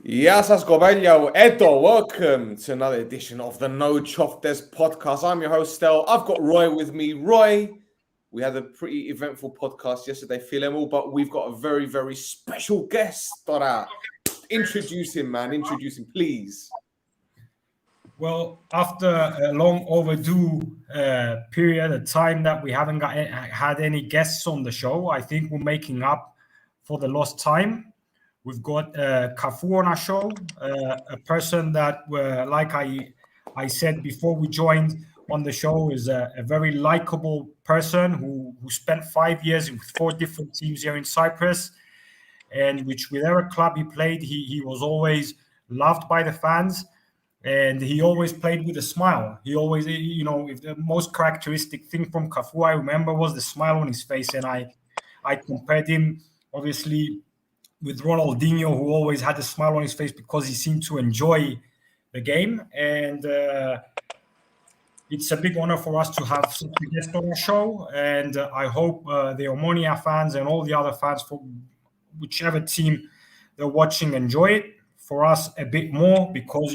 Γεια σας κοπέλια, welcome to another edition of the NoChoftes podcast. I'm your host Stel. I've got Roy with me. Roy, we had a pretty eventful podcast yesterday, Filemo, but we've got a very, very special guest. Introduce him, man. Introduce him, please. Well, after a long overdue period of time that we haven't had any guests on the show, I think we're making up for the lost time. We've got Cafu on our show, a person that, like I said before we joined on the show, is a very likable person who spent 5 years with 4 different teams here in Cyprus, and whichever club he played, he was always loved by the fans, and he always played with a smile. He always, if the most characteristic thing from Cafu I remember was the smile on his face, and I compared him, obviously, with Ronaldinho, who always had a smile on his face because he seemed to enjoy the game. And it's a big honor for us to have such a guest on our show. And I hope the Ommonoia fans and all the other fans for whichever team they're watching enjoy it. For us, a bit more because,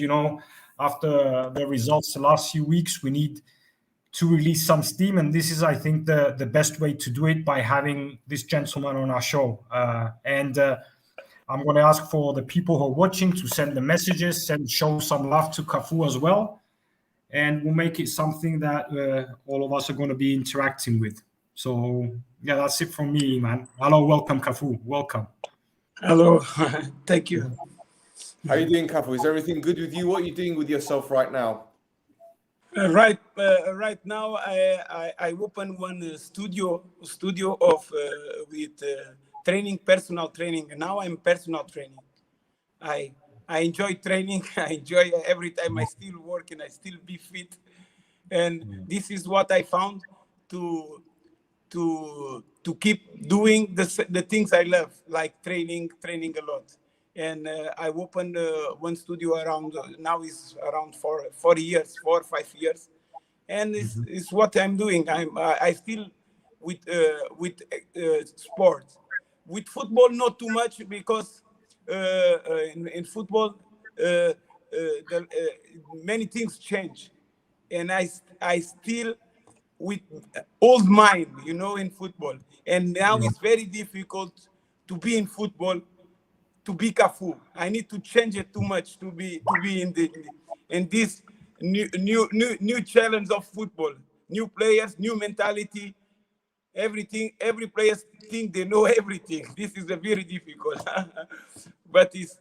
after the results the last few weeks, we need to release some steam, and this is, I think, the best way to do it, by having this gentleman on our show. I'm going to ask for the people who are watching to send the messages, show some love to Cafu as well, and we'll make it something that all of us are going to be interacting with. So, yeah, that's it from me, man. Hello, welcome, Cafu. Welcome. Hello, thank you. How are you doing, Cafu? Is everything good with you? What are you doing with yourself right now? Right now, I open one studio of with personal training. And now I'm personal training. I enjoy training. I enjoy every time I still work and I still be fit. And this is what I found to keep doing the things I love, like training a lot. And I opened one studio around now is around 4 years, 4 or 5 years, and it's what I'm doing. I still with sport, with football not too much because in football many things change, and I still with old mind, in football, and now it's very difficult to be in football. To be Cafu, I need to change it too much to be in this new challenge of football. New players, new mentality, everything. Every player think they know everything. This is a very difficult, but it's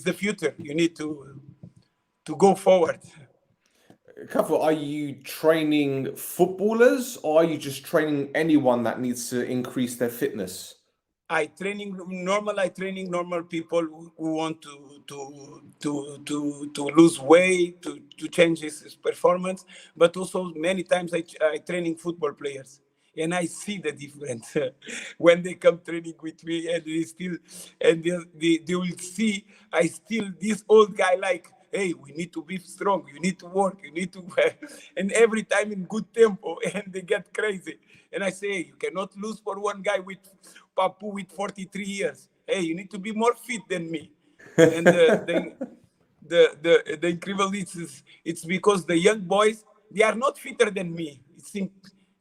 the future. You need to go forward. Cafu, are you training footballers, or are you just training anyone that needs to increase their fitness? I training normal people who want to lose weight, to change his performance, but also many times I training football players, and I see the difference when they come training with me, and they will see I still this old guy, like, hey, we need to be strong, you need to work, you need to and every time in good tempo, and they get crazy. And I say, you cannot lose for one guy with Papu with 43 years. Hey, you need to be more fit than me. And the incredible it's because the young boys, they are not fitter than me.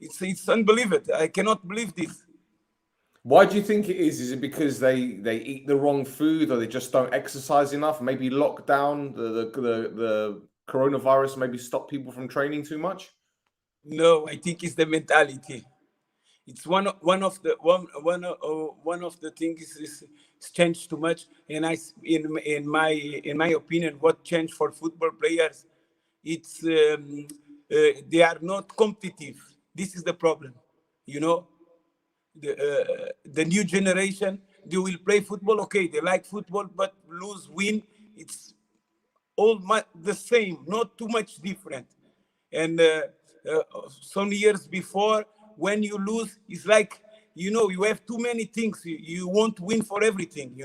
It's unbelievable. I cannot believe this. Why do you think it is? Is it because they eat the wrong food, or they just don't exercise enough? Maybe lockdown, the coronavirus maybe stop people from training too much? No, I think it's the mentality. It's one of the things is changed too much, and in my opinion, what changed for football players, it's they are not competitive. This is the problem, the new generation, they will play football. Okay, they like football, but lose, win, it's all the same, not too much different. And some years before, when you lose, it's like, you have too many things. You want to win for everything,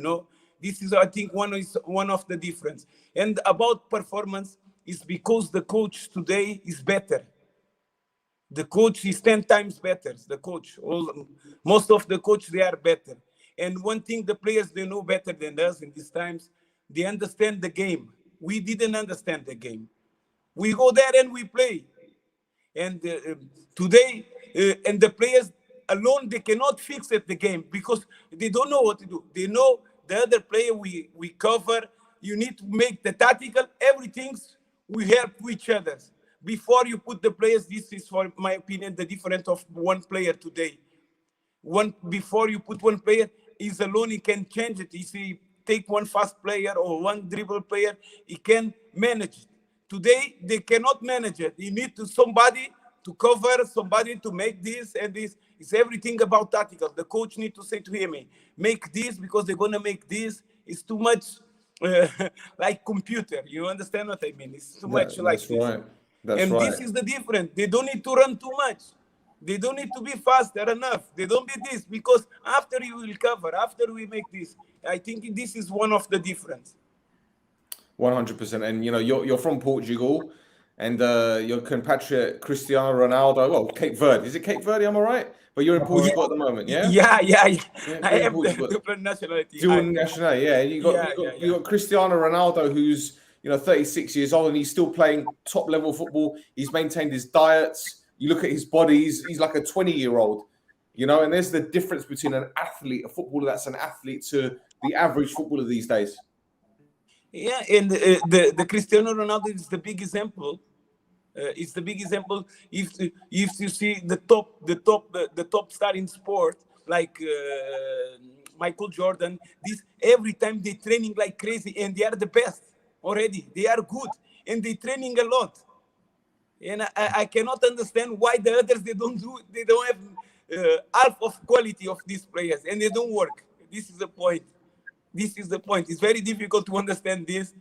This is, I think, one of the difference. And about performance, is because the coach today is better. The coach is 10 times better. Most of the coach, they are better. And one thing the players, they know better than us in these times, they understand the game. We didn't understand the game. We go there and we play. And today, and the players alone, they cannot fix it the game because they don't know what to do. They know the other player we cover. You need to make the tactical, everything. We help each other. Before you put the players, this is, for my opinion, the difference of one player today. Before you put one player, he's alone, he can change it. If he take one fast player or one dribble player, he can manage it. Today, they cannot manage it. You need somebody to cover, somebody to make this and this. It's everything about tactical. The coach need to say to him, make this because they're going to make this. It's too much like computer. You understand what I mean? It's too much like this. Right. That's and right. This is the difference. They don't need to run too much. They don't need to be faster enough. They don't be this because after you will cover, after we make this, I think this is one of the difference. 100%. And you know, you're from Portugal, and your compatriot Cristiano Ronaldo. Well, Cape Verde. Is it Cape Verde? Am I right? But you're in Portugal at the moment, yeah? Yeah. I have the different nationality. Dual nationality, yeah. And you got Cristiano Ronaldo, who's 36 years old, and he's still playing top level football. He's maintained his diets. You look at his body; he's like a 20-year-old, And there's the difference between an athlete, a footballer that's an athlete, to the average footballer these days. Yeah, and the Cristiano Ronaldo is the big example. It's the big example. If you see the top star in sport, like Michael Jordan, every time they training like crazy, and they are the best already. They are good, and they training a lot. And I cannot understand why the others they don't have half of quality of these players, and they don't work. This is the point. It's very difficult to understand this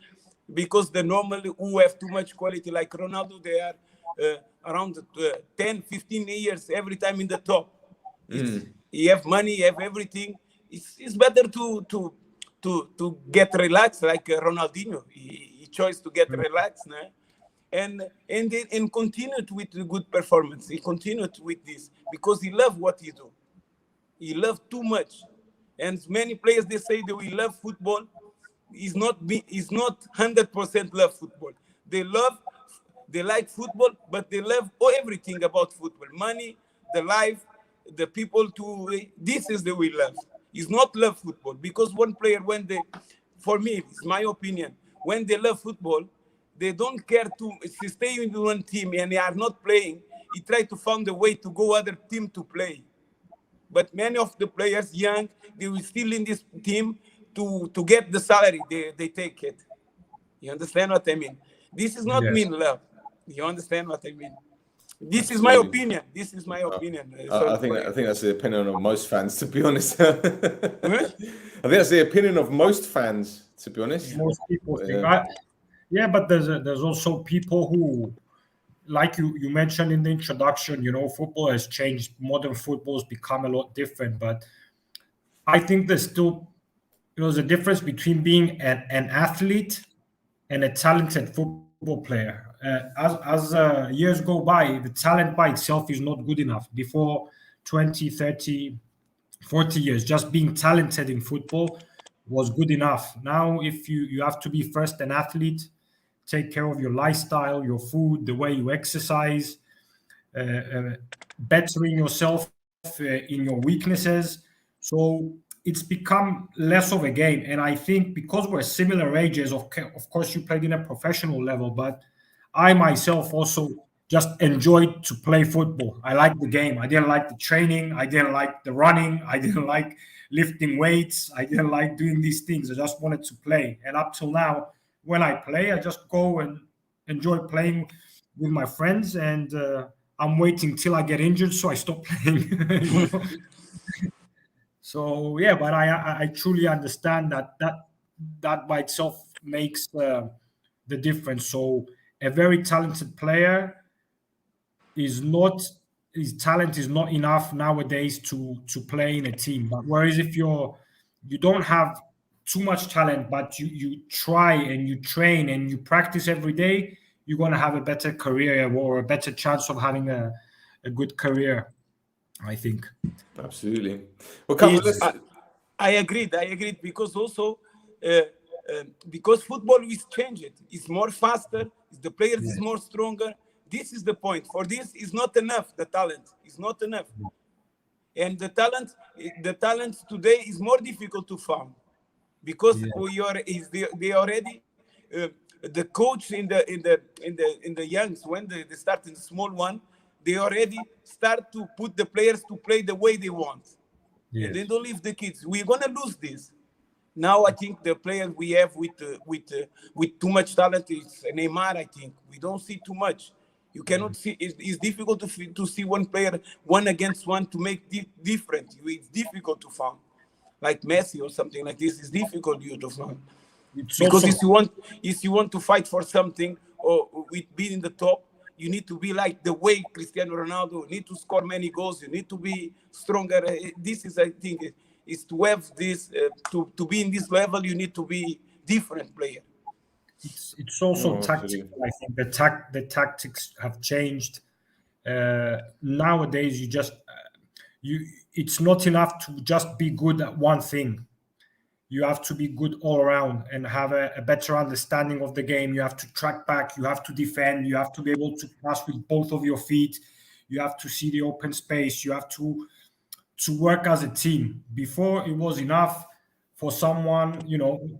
because the normal who have too much quality like Ronaldo, they are around 10, 15 years every time in the top. You have money, you have everything. It's better to get relaxed like Ronaldinho. He chose to get relaxed, nah? and continued with the good performance. He continued with this because he loved what he do. He loved too much. And many players, they say that we love football. It's not 100% love football. They like football, but they love everything about football. Money, the life, the people this is the we love. It's not love football because one player, for me, it's my opinion, when they love football, they don't care to stay in one team and they are not playing. He try to find a way to go other team to play. But many of the players, young, they will still in this team to get the salary. They take it. You understand what I mean? This is not mean love. You understand what I mean? This is my opinion. This is my opinion. I think that's the opinion of most fans, to be honest. I think that's the opinion of most fans, to be honest. Most people think but there's also people who, like you mentioned in the introduction, football has changed. Modern football has become a lot different. But I think there's still, there's a difference between being an athlete and a talented football player. As years go by, the talent by itself is not good enough. Before 20, 30, 40 years, just being talented in football was good enough. Now, if you have to be first an athlete, take care of your lifestyle, your food, the way you exercise, bettering yourself in your weaknesses. So it's become less of a game. And I think because we're similar ages, of course you played in a professional level, but I myself also just enjoyed to play football. I liked the game. I didn't like the training. I didn't like the running. I didn't like lifting weights. I didn't like doing these things. I just wanted to play. And up till now, when I play, I just go and enjoy playing with my friends, and I'm waiting till I get injured so I stop playing. So yeah, but I truly understand that by itself makes the difference. So a very talented player his talent is not enough nowadays to play in a team. But whereas if you don't have too much talent, but you try and you train and you practice every day, you're going to have a better career or a better chance of having a good career, I think. Absolutely. Well, I agreed because also because football is changed. It's more faster. The players is more stronger. This is the point. For this is not enough. The talent is not enough, and the talent today is more difficult to find because they already the coach in the youngs when they start in the small one, they already start to put the players to play the way they want, and they don't leave the kids. We're gonna lose this. Now I think the players we have with too much talent is Neymar. I think we don't see too much. You cannot see. It's difficult to see one player 1-against-1 to make different. It's difficult to find, like Messi or something like this. It's difficult to find because if you want to fight for something or with being in the top, you need to be like the way Cristiano Ronaldo. You need to score many goals. You need to be stronger. This is, I think, is to have this to be in this level. You need to be different player. It's also tactical. I think the tactics have changed. Nowadays, it's not enough to just be good at one thing. You have to be good all around and have a better understanding of the game. You have to track back. You have to defend. You have to be able to pass with both of your feet. You have to see the open space. You have to work as a team. Before, it was enough for someone,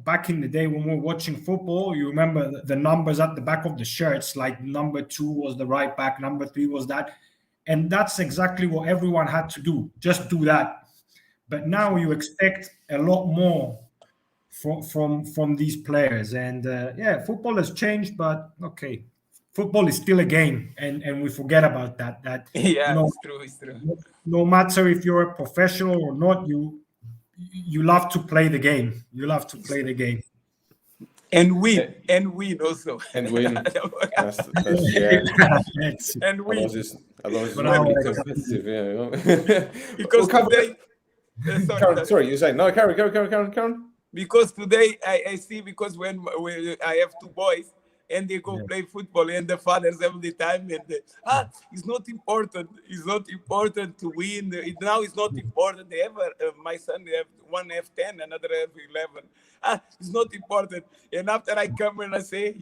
back in the day when we were watching football, you remember the numbers at the back of the shirts, like number 2 was the right back, number 3 was that. And that's exactly what everyone had to do. Just do that. But now you expect a lot more from these players. And football has changed, but okay. Football is still a game, and we forget about that. It's true. No matter if you're a professional or not, you love to play the game. You love to play the game. And win also. And win. That's and win. Otherwise it's really competitive, Because today... Karen, sorry, you're saying? No, Karen. Because today I see, because when I have 2 boys, and they go play football, and the fathers every the time, and it's not important. It's not important to win. Now it's not important. They have my son, they have one have 10, another have 11. It's not important. And after I come and I say,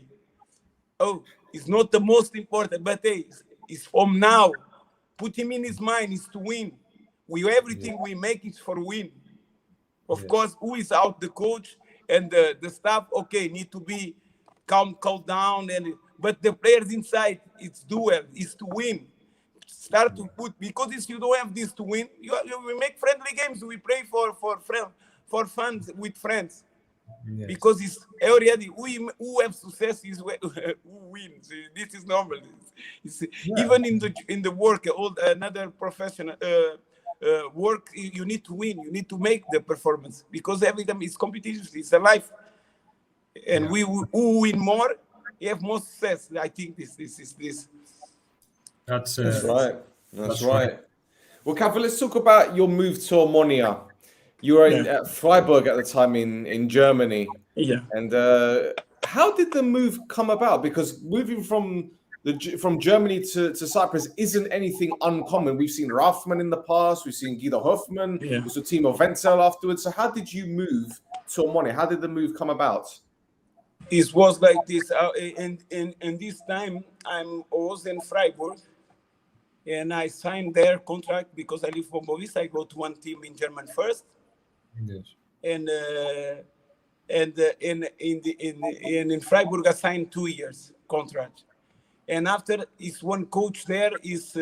it's not the most important, but it's from now. Put him in his mind is to win. Everything we make is for win. Of course, who is out? The coach and the staff. Okay, need to be calm down, but the players inside, it's duel, is to win. Start to put, because if you don't have this to win, we make friendly games. We play for fun with friends. Yes. Because it's already who have success is who wins. This is normal. Even in the work, another professional work, you need to win. You need to make the performance, because every time it's competition. It's a life. And who win more, you have more success. I think this is this. That's right. That's right. Well, Cafu, let's talk about your move to Ommonoia. You were at Freiburg at the time in Germany. Yeah. And how did the move come about? Because moving from Germany to Cyprus isn't anything uncommon. We've seen Raffman in the past. We've seen Guido Hoffmann. Yeah. There's a team of Wenzel afterwards. So how did you move to Ommonoia? How did the move come about? It was like this. In this time, I was in Freiburg, and I signed their contract because I live from Bovis. I go to one team in German first. Yes. And in Freiburg, I signed 2 years contract. And after, is one coach there is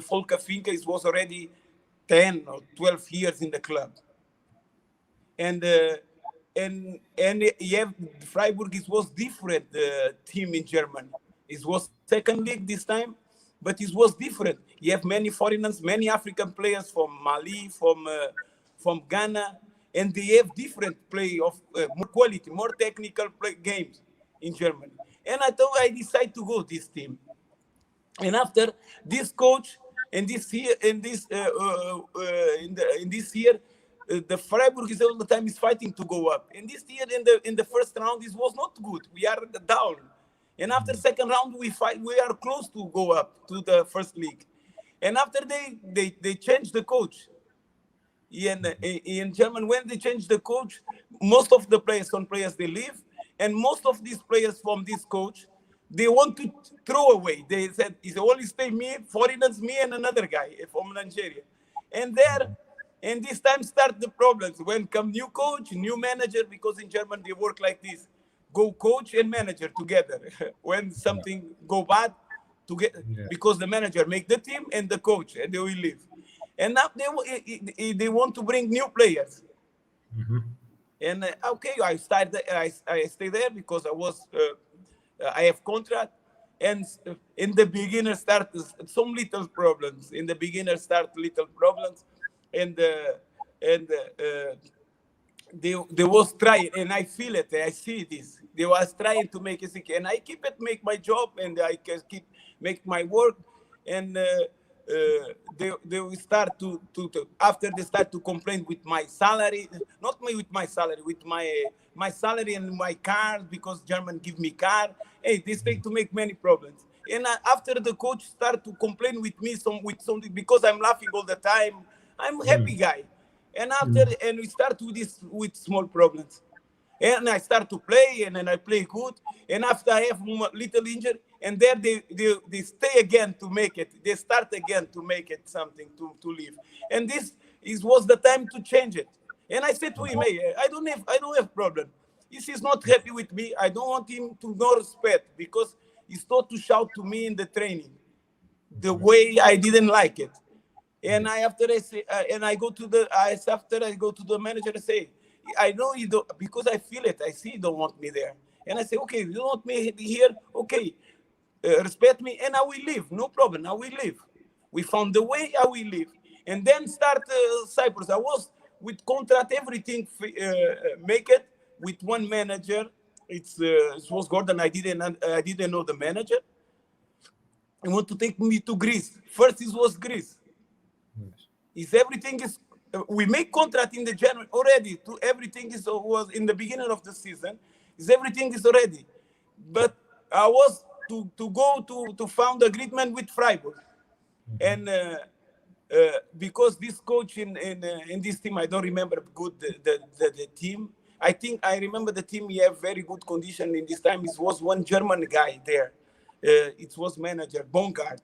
Volker Finke. It was already 10 or 12 years in the club. And Freiburg, it was different team in Germany. It was second league this time, but it was different. You have many foreigners, many African players from Mali, from Ghana, and they have different play of more quality, more technical play games in Germany. And I decided to go this team. And after this coach, and this year, in this year. The Freiburg is all the time is fighting to go up. And this year in the first round, it was not good. We are down. And after second round, we are close to go up to the first league. And after they changed the coach. In Germany, when they changed the coach, most of the players, some players, they leave. And most of these players from this coach, they want to throw away. They said, it's only stay me, foreigners, me and another guy from Nigeria. And this time start the problems. When come new coach, new manager, because in German they work like this. Go coach and manager together. When something go bad, because the manager make the team and the coach, and they will leave. And now they want to bring new players. Mm-hmm. And okay, I stay there because I have contract. And in the beginner start some little problems. In the beginner start little problems, and they was trying, and I feel it. I see this. They was trying to make it, and I keep it, make my job, and I can keep make my work. And they will start to after they start to complain with my salary, not with my salary, with my salary and my car, because German give me car. Hey, they start to make many problems. And after the coach start to complain with me with something, because I'm laughing all the time, I'm a happy guy. And after and we start with small problems. And I start to play, and then I play good. And after I have little injury, and there they stay again to make it. They start again to make it something to leave. And this was the time to change it. And I said to him, hey, I don't have problem. If he's not happy with me, I don't want him to no respect, because he started to shout to me in the training the way I didn't like it. And after I go to the manager and say, I know you don't, because I feel it. I see you don't want me there. And I say, okay, you don't want me here, okay, respect me, and I will leave. No problem, I will leave. We found the way, I will leave. And then start Cyprus. I was with contract, everything, make it with one manager. It was Gordon. I didn't know the manager. He want to take me to Greece. First, it was Greece. Is everything is we make contract in the January already. To everything was in the beginning of the season. Is everything is already, but I was to go to found agreement with Freiburg, and because this coach in this team, I don't remember good the team. I think I remember the team. He have very good condition in this time. It was one German guy there. It was manager Bongard,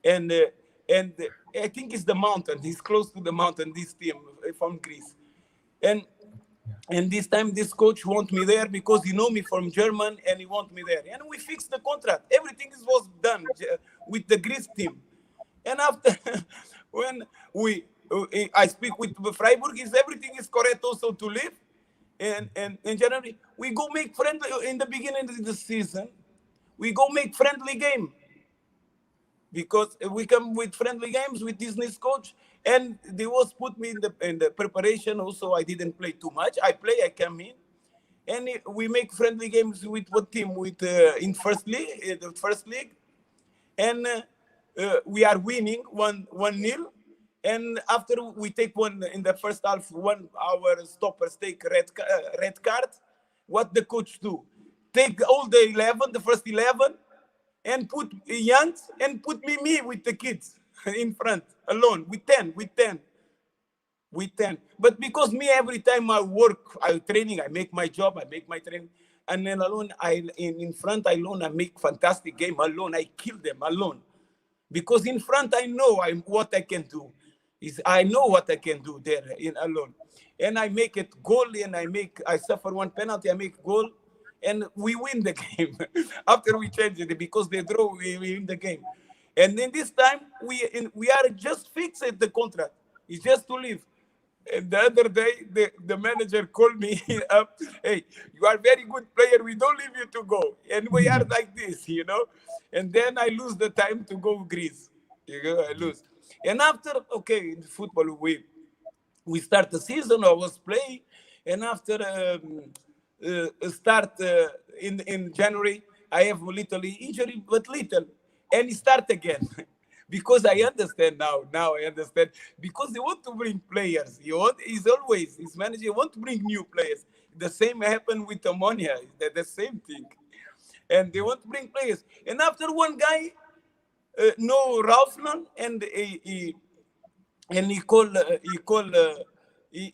and I think it's the mountain. He's close to the mountain. This team from Greece, and this time this coach want me there because he know me from German and he want me there. And we fixed the contract. Everything was done with the Greece team. And after when I speak with Freiburg, everything is correct also to leave. And in January we go make friendly in the beginning of the season. We go make friendly game. Because we come with friendly games with this coach, and they was put me in the preparation. Also, I didn't play too much. I come in, and we make friendly games with what team? With in the first league, and we are winning 1-0. And after we take one in the first half, our stoppers take red card. What the coach do? Take all the first 11. And put youngs and put me with the kids in front alone with 10. But because me every time I work, I training, I make my job, I make my training, and then alone in front alone I make fantastic game alone. I kill them alone because in front I know what I can do. I know what I can do there in alone, and I make it goal, and I suffer one penalty, I make goal. And we win the game after we change it, because they draw, we win the game. And then this time we are just fixed the contract. It's just to leave. And the other day the manager called me up. Hey, you are very good player. We don't leave you to go. And we are like this, And then I lose the time to go Greece. I lose. And after in football we start the season. I was playing, and after. Start in January, I have a little injury, but little, and start again. Because I understand now I understand, because they want to bring players. His manager want to bring new players. The same happened with Ommonoia, the same thing. And they want to bring players. And after one guy, no Raufman, and he call,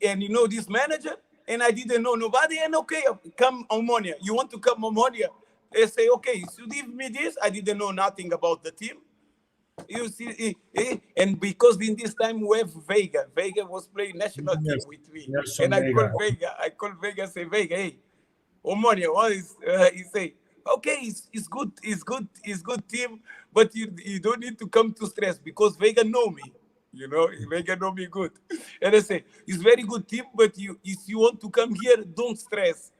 and this manager, and I didn't know nobody. And okay, come Ommonia. You want to come Ommonia? They say, okay, you give me this. I didn't know nothing about the team. You see, and because in this time we have Vega. Vega was playing national team with me. Yes, and I Vega. call Vega, say, Vega, hey, Ommonia, what is, he say, okay, it's good team, but you don't need to come to stress because Vega know me. You know, Vega know me good. And I say, it's very good team, but if you want to come here, don't stress.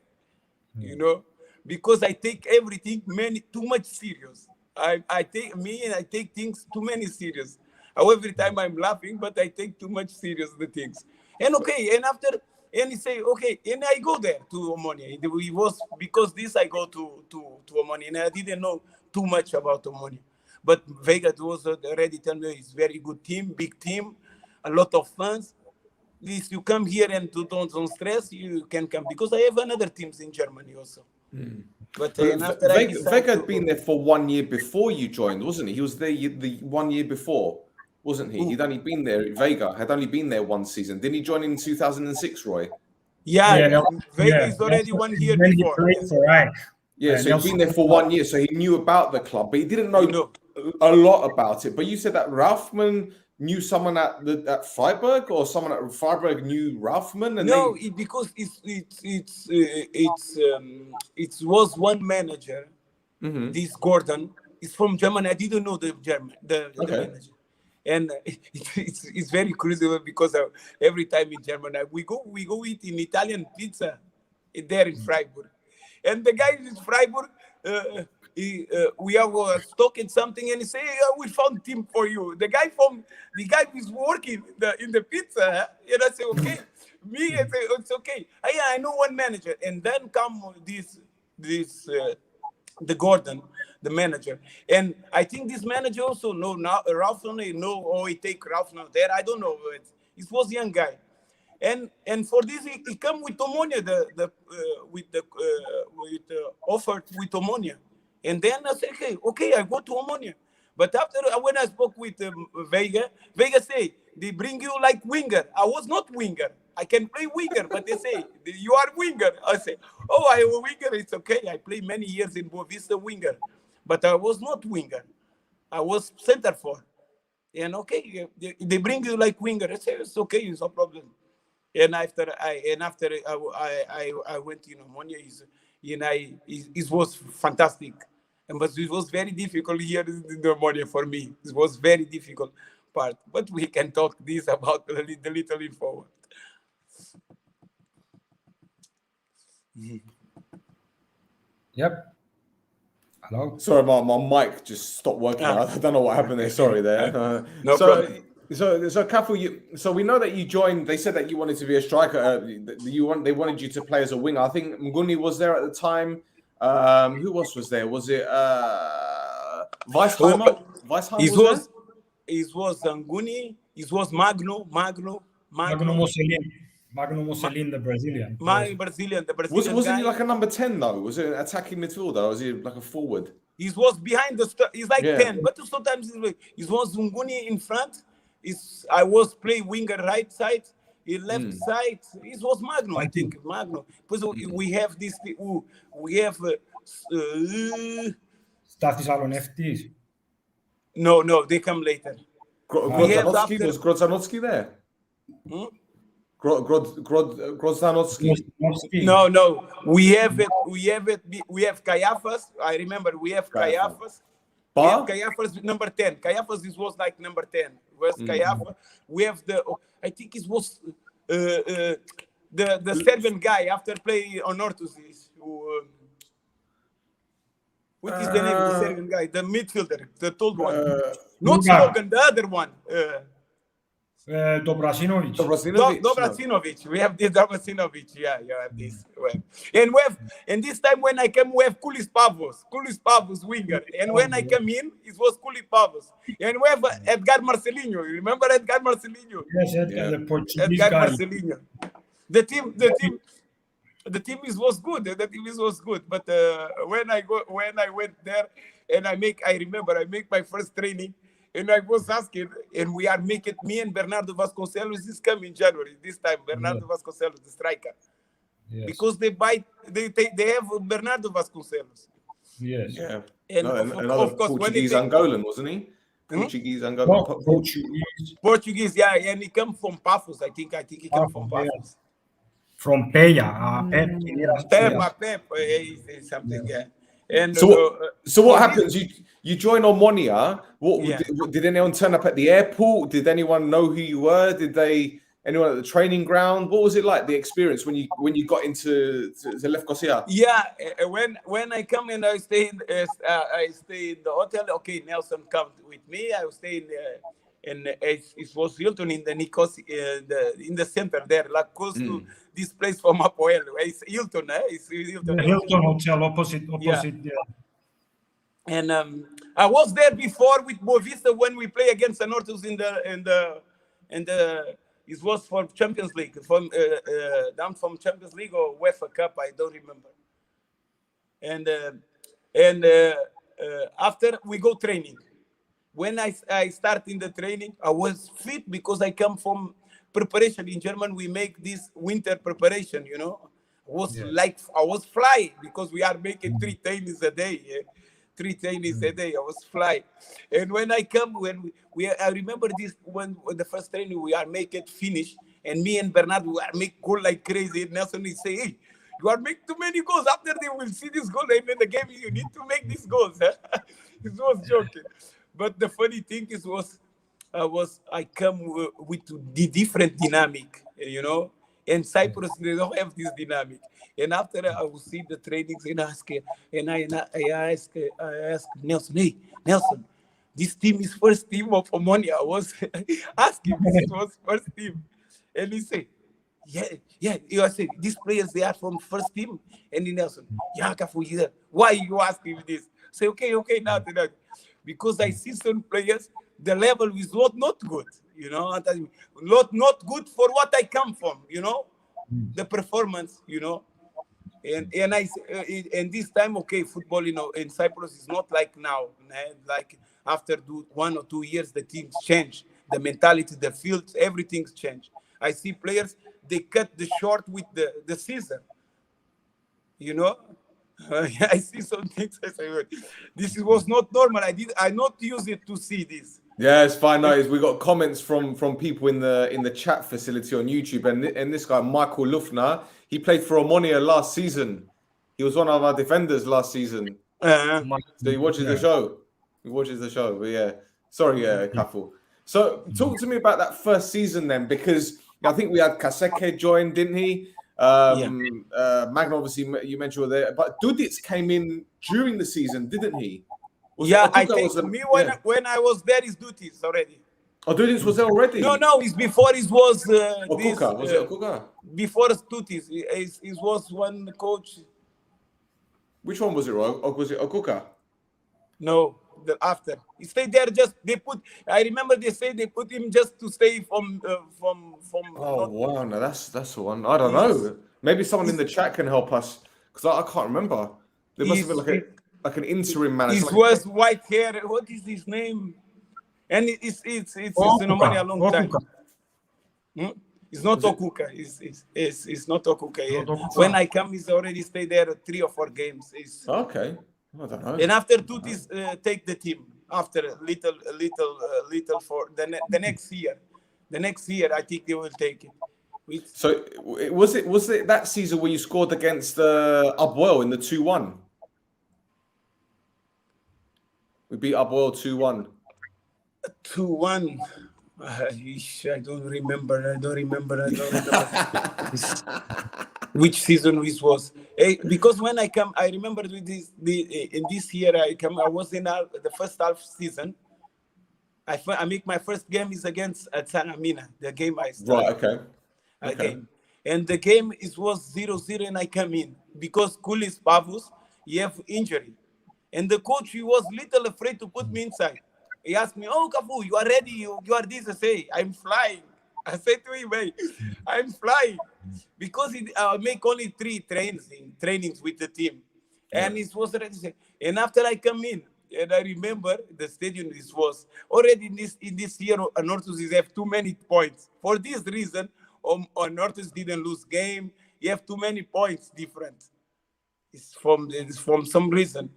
You know, because I take everything too much serious. I take things too many serious. Every time I'm laughing, but I take too much serious the things. And okay, and after, and he say, okay, and I go there to Ommonia. It was because this I go to Ommonia, and I didn't know too much about Ommonia. But Vega was already tell me it's very good team, big team, a lot of fans. If you come here and don't stress, you can come because I have another teams in Germany also. But after Vega had been there for 1 year before you joined, wasn't he? He was there the 1 year before, wasn't he? He'd only been there. Vega had only been there one season. Didn't he join in 2006, Roy? Yeah, Vega is already 1 year before. Yeah, so he'd been there for 1 year, so he knew about the club, but he didn't know a lot about it. But you said that Raufman knew someone at Freiburg, or someone at Freiburg knew Raufman, and no, because it was one manager. This Gordon is from Germany. I didn't know the manager, and it's very crazy because every time in Germany we go eat in Italian pizza there in Freiburg, and the guy in Freiburg. We are stocking something, and he say, "We found team for you." The guy is working in the pizza, and I say, "Okay." Me, I say, "It's okay." I know one manager, and then come the Gordon, the manager, and I think this manager also know now Raufman, or he take Raufman there. I don't know. It was young guy. And for this he come with Ommonia, with offer with Ommonia. And then I say, okay, I go to Ommonia. But after, when I spoke with Vega say, they bring you like winger. I was not winger. I can play winger, but they say, you are winger. I say, oh, I am a winger. It's okay. I play many years in Boavista winger. But I was not winger. I was center forward. And okay, they bring you like winger. I say, it's okay, it's no problem. And after I went to Ommonia, it was fantastic. But it was very difficult here in Ommonia for me. It was very difficult part. But we can talk this about a little bit forward. Yep. Hello. Sorry, my mic just stopped working. I don't know what happened there. Sorry there. No problem. So Cafu, so we know that you joined. They said that you wanted to be a striker. They wanted you to play as a winger. I think Mguni was there at the time. Who else was there? Was it Weisheimer? Weisheimer it was Mguni. It was Magno Mussolini, the Brazilian. The Brazilian wasn't guy. he like a number 10 though? Was it an attacking midfielder? Or was he like a forward? He was behind he's like 10, but sometimes it was Mguni in front. I was playing winger right side, left side. It was Magno, I think. Magno. Because we have this. We have. Stathis Aloneftis. No, they come later. Grodzanowski, was Grodzanowski there? Grodzanowski. No. We have Caiaphas. I remember we have Caiaphas. We have Caiaphas number 10. Caiaphas was like number 10. Was Caiaphas? We have I think it was the Serbian guy after play on Ortuzis. What is the name of the Serbian guy? The midfielder, the tall one. Not Slogan, the other one. Dobrasinovic. Dobrasinovic. We have this Dobrasinovic. Yeah, you have this. And this time when I came, we have Kulis Pavos winger. And when I came in, it was Kulis Pavos. And we have Edgar Marcelinho. You remember Edgar Marcelinho? Yes, Edgar, the Portuguese Edgar guy. Marcelinho. The team was good. The team was good. But when I went there, and I remember I make my first training. And I was asking, and we are making, me and Bernardo Vasconcelos is coming in January. This time, Bernardo Vasconcelos, the striker. Yes. because they have Bernardo Vasconcelos. Yes. Yeah. And Another of course, when they Portuguese take Angolan, wasn't he? Portuguese Angolan. No, Portuguese. Portuguese, yeah, and he come from Pafos. I think he come from Pafos, yeah. Pafos. From Peña. Pep, something, yeah. And So what happens? You join Omónia. Yeah. Did anyone turn up at the airport? Did anyone know who you were? Anyone at the training ground? What was it like, the experience when you got into Lefkosia? Yeah, when I come and I stay in the hotel. Okay, Nelson come with me. I was staying in it was Hilton in the Nikos in the center there, like close to this place from Apoel. It's Hilton, It's Hilton. The Hilton Hotel opposite. Yeah. And I was there before with Boavista when we play against Anortus in the it was for Champions League, from down from Champions League or UEFA Cup, I don't remember. And after we go training. When I start in the training, I was fit because I come from preparation. In German, we make this winter preparation, I was flying because we are making 3 trainings a day. 3 trainings a day. I was flying. And when I come, I remember this when the first training we are make it finish, and me and Bernardo we are make goal like crazy. And Nelson is say, "Hey, you are make too many goals. After they will see this goal, and in the game you need to make these goals." It was joking. But the funny thing is I come with the different dynamic, In Cyprus they don't have this dynamic. And after I will see the trainings and I ask Nelson, "Hey, Nelson, this team is first team of Omónia." I was asking if it was first team, and he said, "Yeah." I said, "These players they are from first team." And Nelson, "Yeah, Cafu, why you asking me this?" Say, okay, now. Because I see some players, the level is not good, not good for what I come from, the performance, and this time, okay, football, in Cyprus is not like now, like after 1 or 2 years, the teams change, the mentality, the fields, everything's changed. I see players, they cut the short with the scissor, I see some things. I say, this was not normal. I not use it to see this. Yeah, it's fine. No, we got comments from people in the chat facility on YouTube, and this guy Michael Lufner, he played for Omónia last season. He was one of our defenders last season. So he watches the show. But yeah, sorry, Cafu. So talk to me about that first season then, because I think we had Kaseke join, didn't he? Magna, obviously, you mentioned were there, but Dudic came in during the season, didn't he? I think when I was there, his duties already. Oh, Dudic was there already? No, it's before it was Okuka. Was it Okuka? Before duties, it was one coach. Which one was it, Roy? Or was it Okuka? No, after he stayed there. I remember they say they put him just to stay from. Oh wow, no, that's the one. I don't know. Maybe someone in the chat can help us because I can't remember. There must have been like an interim manager. It was white hair. What is his name? And it's in Omónia a long time. It's not Okuka. It's not Okuka. Yeah. When I come, he's already stayed there 3 or 4 games. Okay. I don't know. And after Tutis take the team after little for the next year. The next year, I think they will take it. So was it that season where you scored against Abuel in the 2-1? We beat Abuel 2-1. 2-1. I don't remember. Which season this was? Because when I come, I remember with in this year I was in the first half season. I make my first game is against Sαλαμίνα. The game I started. Right. Okay. Game. And the game was 0-0, and I come in because Kulis Pavus he have injury, and the coach he was little afraid to put me inside. He asked me, "Oh, Cafu, you are ready? You are this?" I say, "I'm flying." I said to him, "Hey, I'm flying," because I make only 3 trainings with the team, and it was ready. And after I come in, and I remember the stadium. This was already in this year. Anortus have too many points. For this reason, Anortus didn't lose game. you have too many points different. It's from some reason.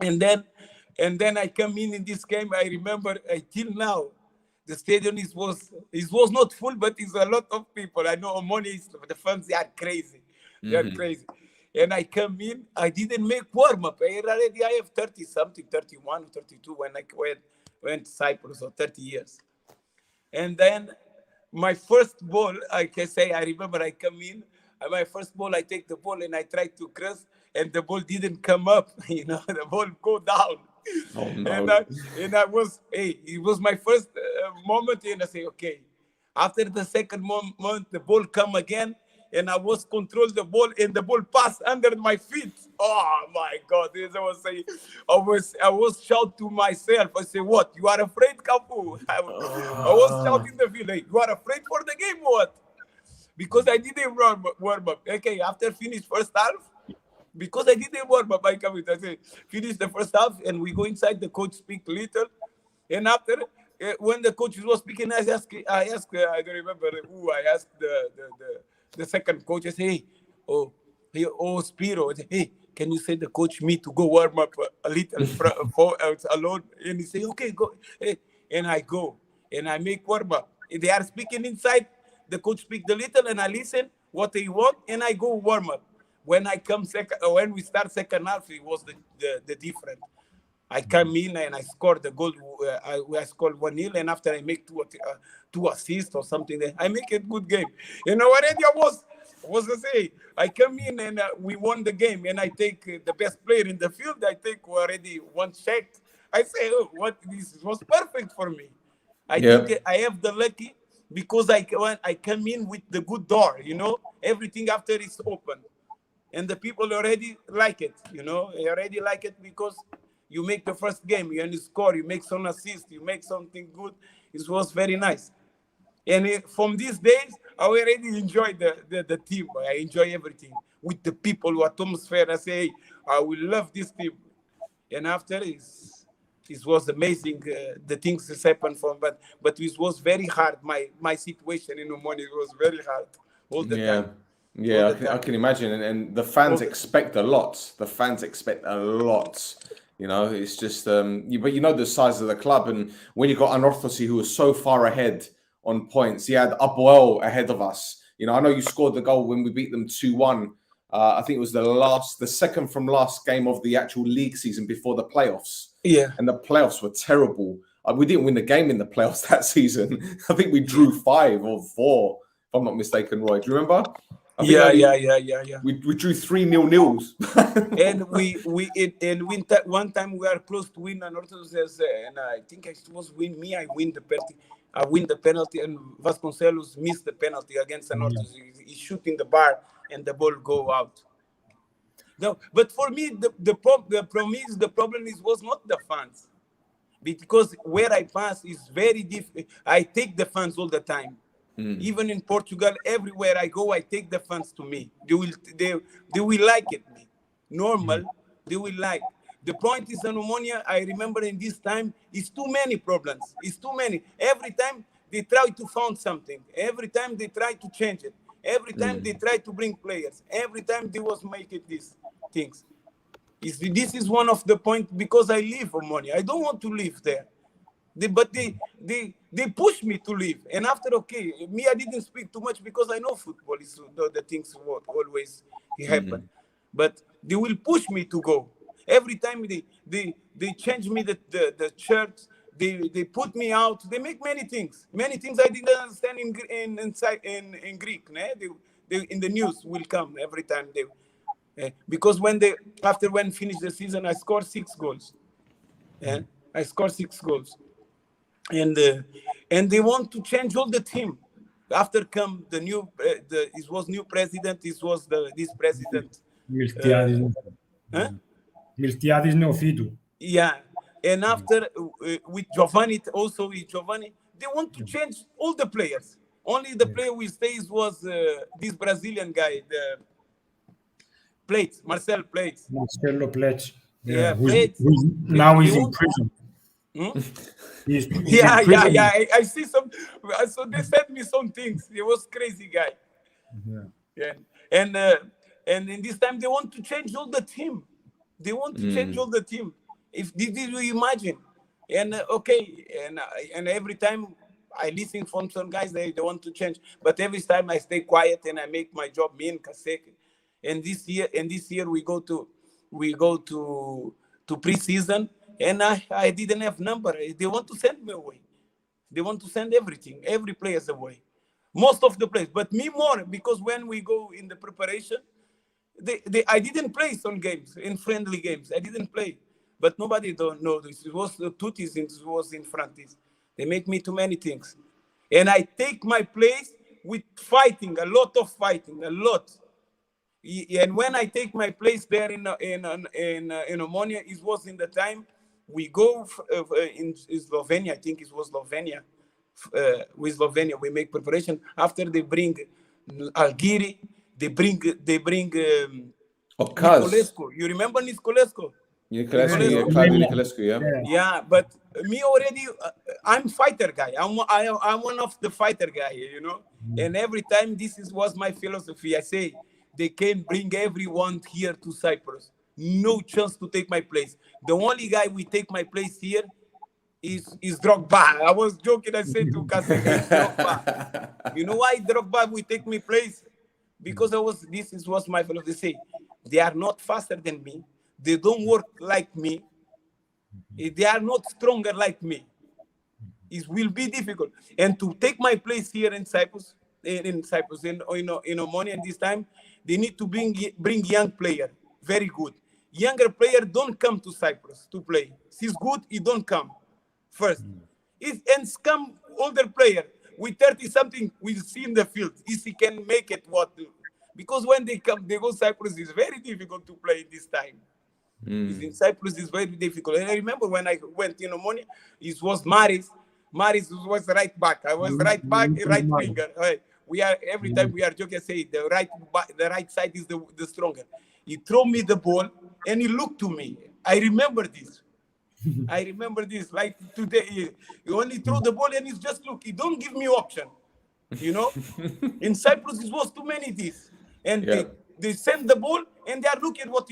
And then I come in this game. I remember till now, the stadium was not full, but it's a lot of people. I know Ommonia, the fans, they are crazy. They are crazy. And I come in, I didn't make warm-up. I have 30-something, 31, 32 when I went to Cyprus, or 30 years. And then my first ball, I can say, I remember I come in, and my first ball, I take the ball and I try to cross, and the ball didn't come up. The ball go down. Oh, no. And I was, it was my first moment, and I say, okay. After the second moment, the ball come again, and I was control the ball, and the ball passed under my feet. Oh my God! I was shout to myself. I say, "What? You are afraid, Cafu?" I was shouting the field. Hey, you are afraid for the game, what? Because I didn't warm up. Okay, after finish first half, because I didn't warm up, I come in. I say, finish the first half, and we go inside. The coach speak little, and after. When the coach was speaking, I asked, I don't remember who, I asked the second coach, I say, Spiro, I say, hey, can you say the coach me to go warm up a little alone? And he say, okay, go. Hey. And I go, and I make warm up. They are speaking inside, the coach speak the little, and I listen what they want, and I go warm up. When I come when we start second half, it was the different. I come in and I scored the goal. I scored 1-0, and after I make two assists or something, I make a good game. Already I was to say, I come in and we won the game, and I take the best player in the field. I take already one check. I say, this was perfect for me. I think I have the lucky because I come in with the good door. Everything after is open, and the people already like it. They already like it because. You make the first game, you score, you make some assist, you make something good. It was very nice. And from these days, I already enjoy the team. I enjoy everything. With the people, with atmosphere, I say, I will love this team. And after, it was amazing, the things that happened but it was very hard. My situation in Ommonia was very hard all the time. Yeah, I can imagine. And the fans expect a lot. The fans expect a lot. It's just, but the size of the club. And when you got Unorthodoxy, who was so far ahead on points, he had Upwell ahead of us. I know you scored the goal when we beat them 2-1. I think it was the second from last game of the actual league season before the playoffs. Yeah. And the playoffs were terrible. We didn't win the game in the playoffs that season. I think we drew 5 or 4, if I'm not mistaken, Roy. Do you remember? Yeah. We drew 3-0-0s. And one time we are close to win Unorthodox, and I think it was I win the penalty. I win the penalty, and Vasconcelos missed the penalty against Unorthodox. He shoot in the bar, and the ball go out. No, but for me, the problem was not the fans, because where I pass is very different. I take the fans all the time. Even in Portugal, everywhere I go, I take the fans to me. They will like it. Normal, they will like. The point is, in Ommonia, I remember in this time, it's too many problems. It's too many. Every time they try to find something. Every time they try to change it. Every time they try to bring players. Every time they was making these things. This is one of the points, because I live Ommonia. I don't want to live there. But they push me to leave. And after, I didn't speak too much because I know football is the things always happen. But they will push me to go. Every time they change me the church, they put me out. They make many things I didn't understand in Greek. They in the news will come every time because when finish the season, I scored 6 goals. I scored 6 goals. And they want to change all the team. After come the new, it was new president. This was this president. Μιλτιάδη Νεοφύτου. Yeah, and after with Giovanni, they want to change all the players. Only the player who stays was this Brazilian guy, the Plates, Marcelo Plates. Marcelo Plates. Yeah, Plates. Now he's in prison. He's I see some. So they sent me some things. He was crazy guy. Yeah. And in this time they want to change all the team. They want to change all the team. If did you imagine? And and every time I listen from some guys, they want to change. But every time I stay quiet and I make my job, me and Kasek. And this year we go to pre-season, and I didn't have number. They want to send me away. They want to send everything, every players away. Most of the players, but me more, because when we go in the preparation, I didn't play some games, in friendly games. I didn't play. But nobody don't know this. It was Tutis, it was in Frantis. They make me too many things. And I take my place with fighting, a lot of fighting, a lot. And when I take my place there in Ommonoia, it was in the time we go in Slovenia. I think it was Slovenia. With Slovenia, we make preparation. After they bring Algiri, they bring Nicolescu. You remember Nicolescu? Nicolescu, yeah. Yeah, but me already, I'm fighter guy. I'm one of the fighter guy, you know. And every time was my philosophy. I say they can bring everyone here to Cyprus. No chance to take my place. The only guy we take my place here is Drogba. I was joking. I said to Kaseka, Drogba. You know why Drogba will take me place? Because this was my philosophy. They say they are not faster than me. They don't work like me. They are not stronger like me. It will be difficult. And to take my place here in Cyprus, in Ommonoia this time, they need to bring young player, very good. Younger player don't come to Cyprus to play. He's good, he don't come first. And come older player with 30-something, we'll see in the field if he can make it. Because when they go Cyprus, it's very difficult to play this time. In Cyprus, it's very difficult. And I remember when I went in Ommonoia, it was Maris. Maris was right back. I was right back, right winger. Every time we are joking, I say the right side is the stronger. He threw me the ball and he looked to me. I remember this. Like today. He only throw the ball and he's just look. He don't give me option. You know? In Cyprus, it was too many this. And they send the ball and they are looking at what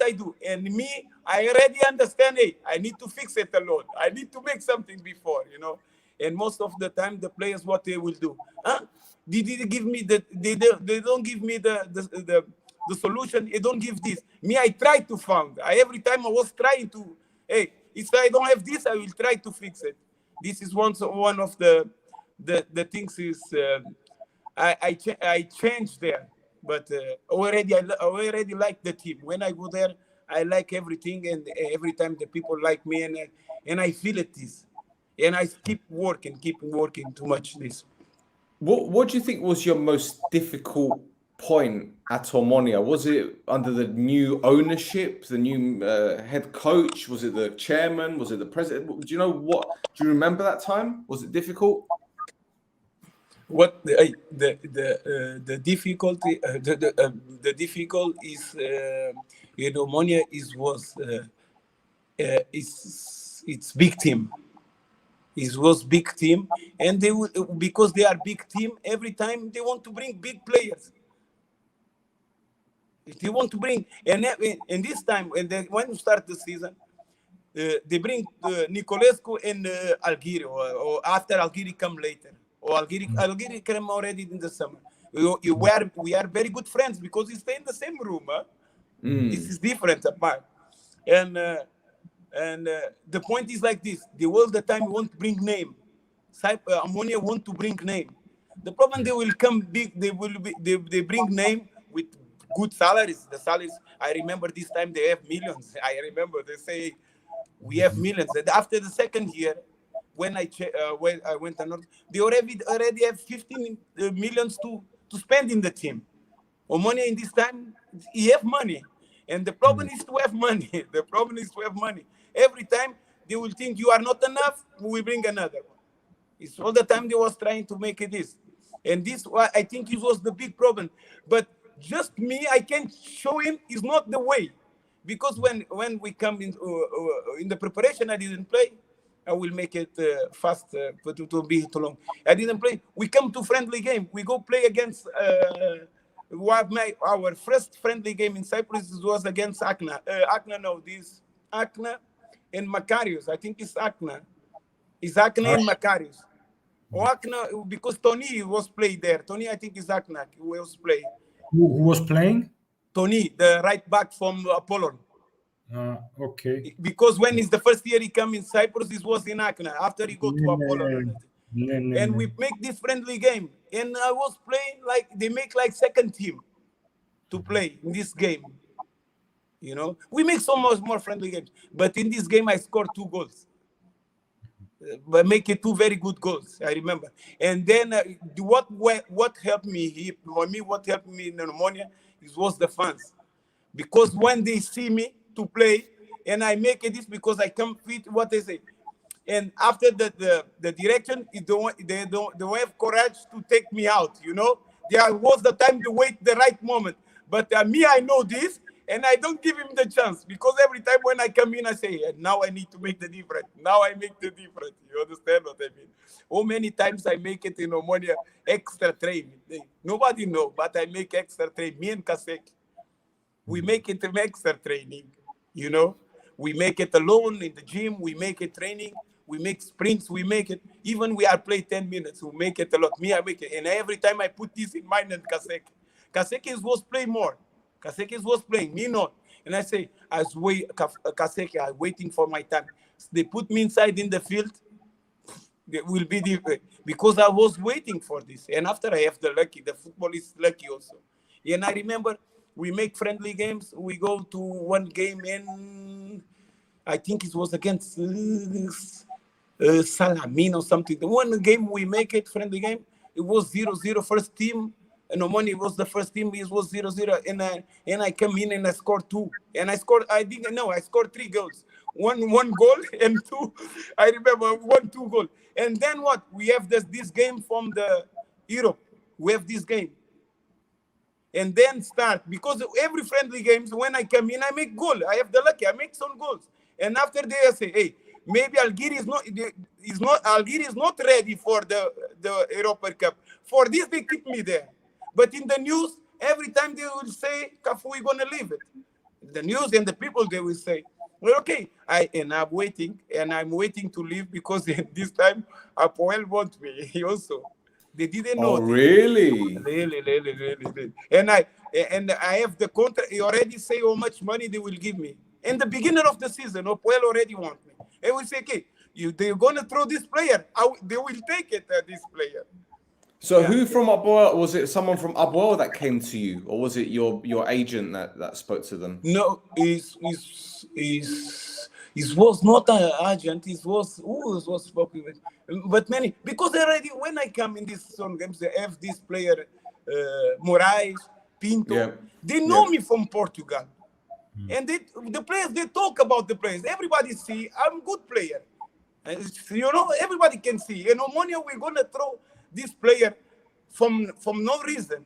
I do. And me, I already understand, hey, I need to fix it alone. I need to make something before, you know. And most of the time, the players, what they will do, they give me they don't give me the solution. They don't give this. Me, I try to find. Every time I was trying to, hey, if I don't have this, I will try to fix it. This is one of the things is I changed there. But I already like the team. When I go there, I like everything, and every time the people like me, and I feel it this, and I keep working too much this. What do you think was your most difficult point at Ommonoia? Was it under the new ownership, the new head coach? Was it the chairman? Was it the president? Do you know what? Do you remember that time? Was it difficult? What the difficulty the difficult is in Ommonoia it's big team. It was big team, and they would, because they are big team. Every time they want to bring big players. They want to bring, and this time when you start the season, they bring Nicolescu and Algiri, or after Algiri come later. Or Algiri came already in the summer. We are very good friends because we stay in the same room. This is different apart. And the point is like this: the all the time want to bring name. Ommonoia want to bring name. The problem, they will come big. They bring name with good salaries. The salaries, I remember this time they have millions. I remember they say we have millions. And after the second year, when I went to North, they already have 15 millions to spend in the team. Ommonoia in this time, he have money. And the problem is to have money. The problem is to have money. Every time they will think you are not enough, we bring another one. It's all the time they was trying to make it this. And this, I think it was the big problem. But just me, I can show him is not the way. Because when we come in the preparation, I didn't play. I will make it fast, to be too long. I didn't play. We come to friendly game. We go play against Our first friendly game in Cyprus was against Akna. Akna and Makarios. I think it's Akna. It's Akna and Makarios. Or Akna, because Tony was played there. Tony, I think, is Akna who was playing. Who was playing? Tony, the right back from Apollon. Okay. Because when it's the first year he came in Cyprus, this was in Akna. After he go to Apollon. And we make this friendly game. And I was playing like, they make like second team to play in this game. You know, we make so much more friendly games. But in this game, I scored 2 goals. But make it 2 very good goals, I remember. And then what helped me, what helped me in Ommonoia, was the fans. Because when they see me to play, and I make it this because I compete what they say. And after the direction, they don't have courage to take me out, you know. There was the time to wait the right moment. But me, I know this, and I don't give him the chance. Because every time when I come in, I say, now I need to make the difference. Now I make the difference. You understand what I mean? How many times I make it in Ommonoia extra training? Nobody know, but I make extra training. Me and Kasek, we make it extra training, you know. We make it alone in the gym. We make it training. We make sprints, we make it. Even we are play 10 minutes, we make it a lot. Me, I make it. And every time I put this in mind and Kasek. Kasek was playing more. Kasek was playing, me not. And I say, Kasek, I'm waiting for my time. They put me inside in the field, it will be different. Because I was waiting for this. And after I have the football is lucky also. And I remember we make friendly games. We go to one game in, I think it was against Salamin or something. The one game we make it, friendly game, it was 0-0 first team. And Ommonoia was the first team, it was 0-0. And I come in and I scored 2. And I scored 3 goals. One goal and 2, I remember 1-2 goal. And then what? We have this game from the Europe. We have this game. And then start, because every friendly games, when I come in, I make goal. I have the lucky, I make some goals. And after they say, hey, maybe Algeria is not ready for the Europa Cup. For this, they keep me there. But in the news, every time they will say, Cafu, we're going to leave it. The news and the people, they will say, well, okay. I'm waiting to leave because this time, Apoel want me also. They didn't know. Oh, really? Really. And I have the contract. He already say how much money they will give me. In the beginning of the season, Apoel already want me. And we say, okay, they're going to throw this player. They will take it, this player. So who from Apoel, was it someone from Apoel that came to you? Or was it your agent that spoke to them? No, it was not an agent. It was who was spoken with. But many, because already when I come in these some games, they have this player, Moraes, Pinto. They know me from Portugal. And the players, they talk about the players. Everybody see I'm a good player. You know, everybody can see. In Ommonoia, we're going to throw this player from no reason,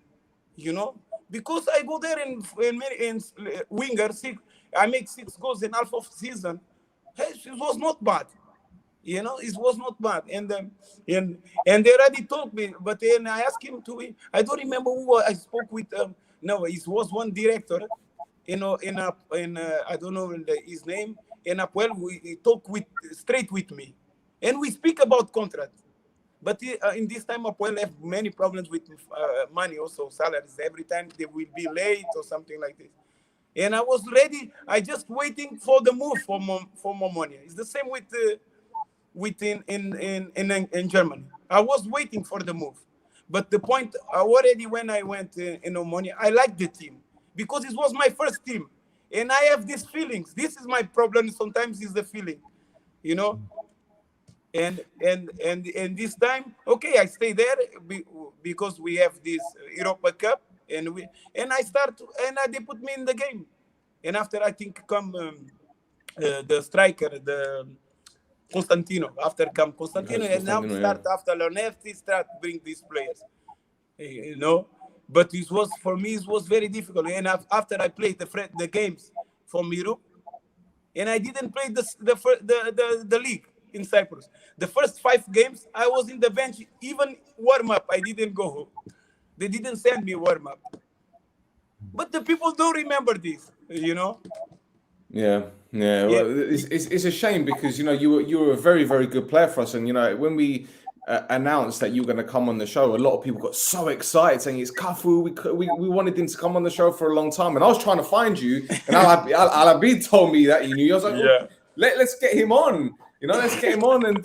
you know. Because I go there in winger, I make 6 goals in half of season. Hey, it was not bad. You know, it was not bad. And they already told me, but then I asked him to, I don't remember who I spoke with. No, it was one director. You know, I don't know his name. In Apoel, he talked straight with me, and we speak about contract. But in this time, Apoel have many problems with money, also salaries. Every time they will be late or something like this. And I was ready. I just waiting for the move from Ommonoia. It's the same with in Germany. I was waiting for the move, but the point already when I went in Ommonoia, I liked the team. Because it was my first team. And I have these feelings. This is my problem. Sometimes is the feeling, you know. And this time, okay, I stay there because we have this Europa Cup. And they put me in the game. And after, I think, come the striker, the Constantino. After come Constantino. And now start after Leonardo, start bring these players. You know. But it was, for me, it was very difficult. And after I played the games from Europe, and I didn't play the league in Cyprus. The first 5 games, I was in the bench. Even warm-up, I didn't go. They didn't send me warm-up. But the people don't remember this, you know. Yeah. Well, it's a shame because you were a very, very good player for us, and when we announced that you were going to come on the show, a lot of people got so excited saying it's Cafu. We wanted him to come on the show for a long time, and I was trying to find you, and Alabi told me that he knew. I was like, well, let's get him on. Let's get him on, and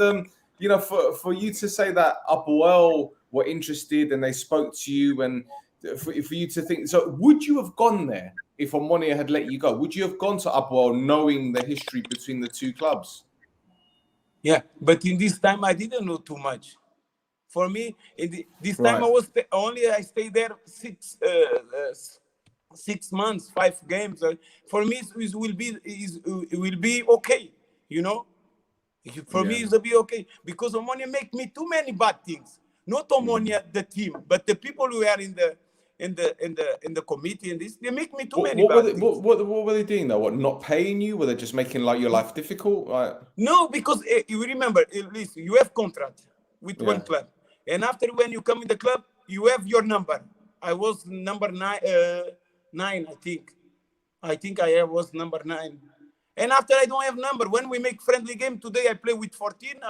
for you to say that Apoel were interested and they spoke to you, and for you to think, so would you have gone there if Omónia had let you go? Would you have gone to Apoel knowing the history between the two clubs? Yeah, but in this time I didn't know too much. For me, this time I stayed there 6 months, 5 games. For me, it will be okay, For me, it will be okay because Omónia make me too many bad things. Not Omónia, the team, but the people who are in the committee and this, they make me too many bad things. What were they doing though? What, not paying you? Were they just making your life difficult? No, because you remember, at least you have contract with one club, and after when you come in the club, you have your number. I was number 9, I think. I think I was number 9. And after I don't have number, when we make friendly game today, I play with 14.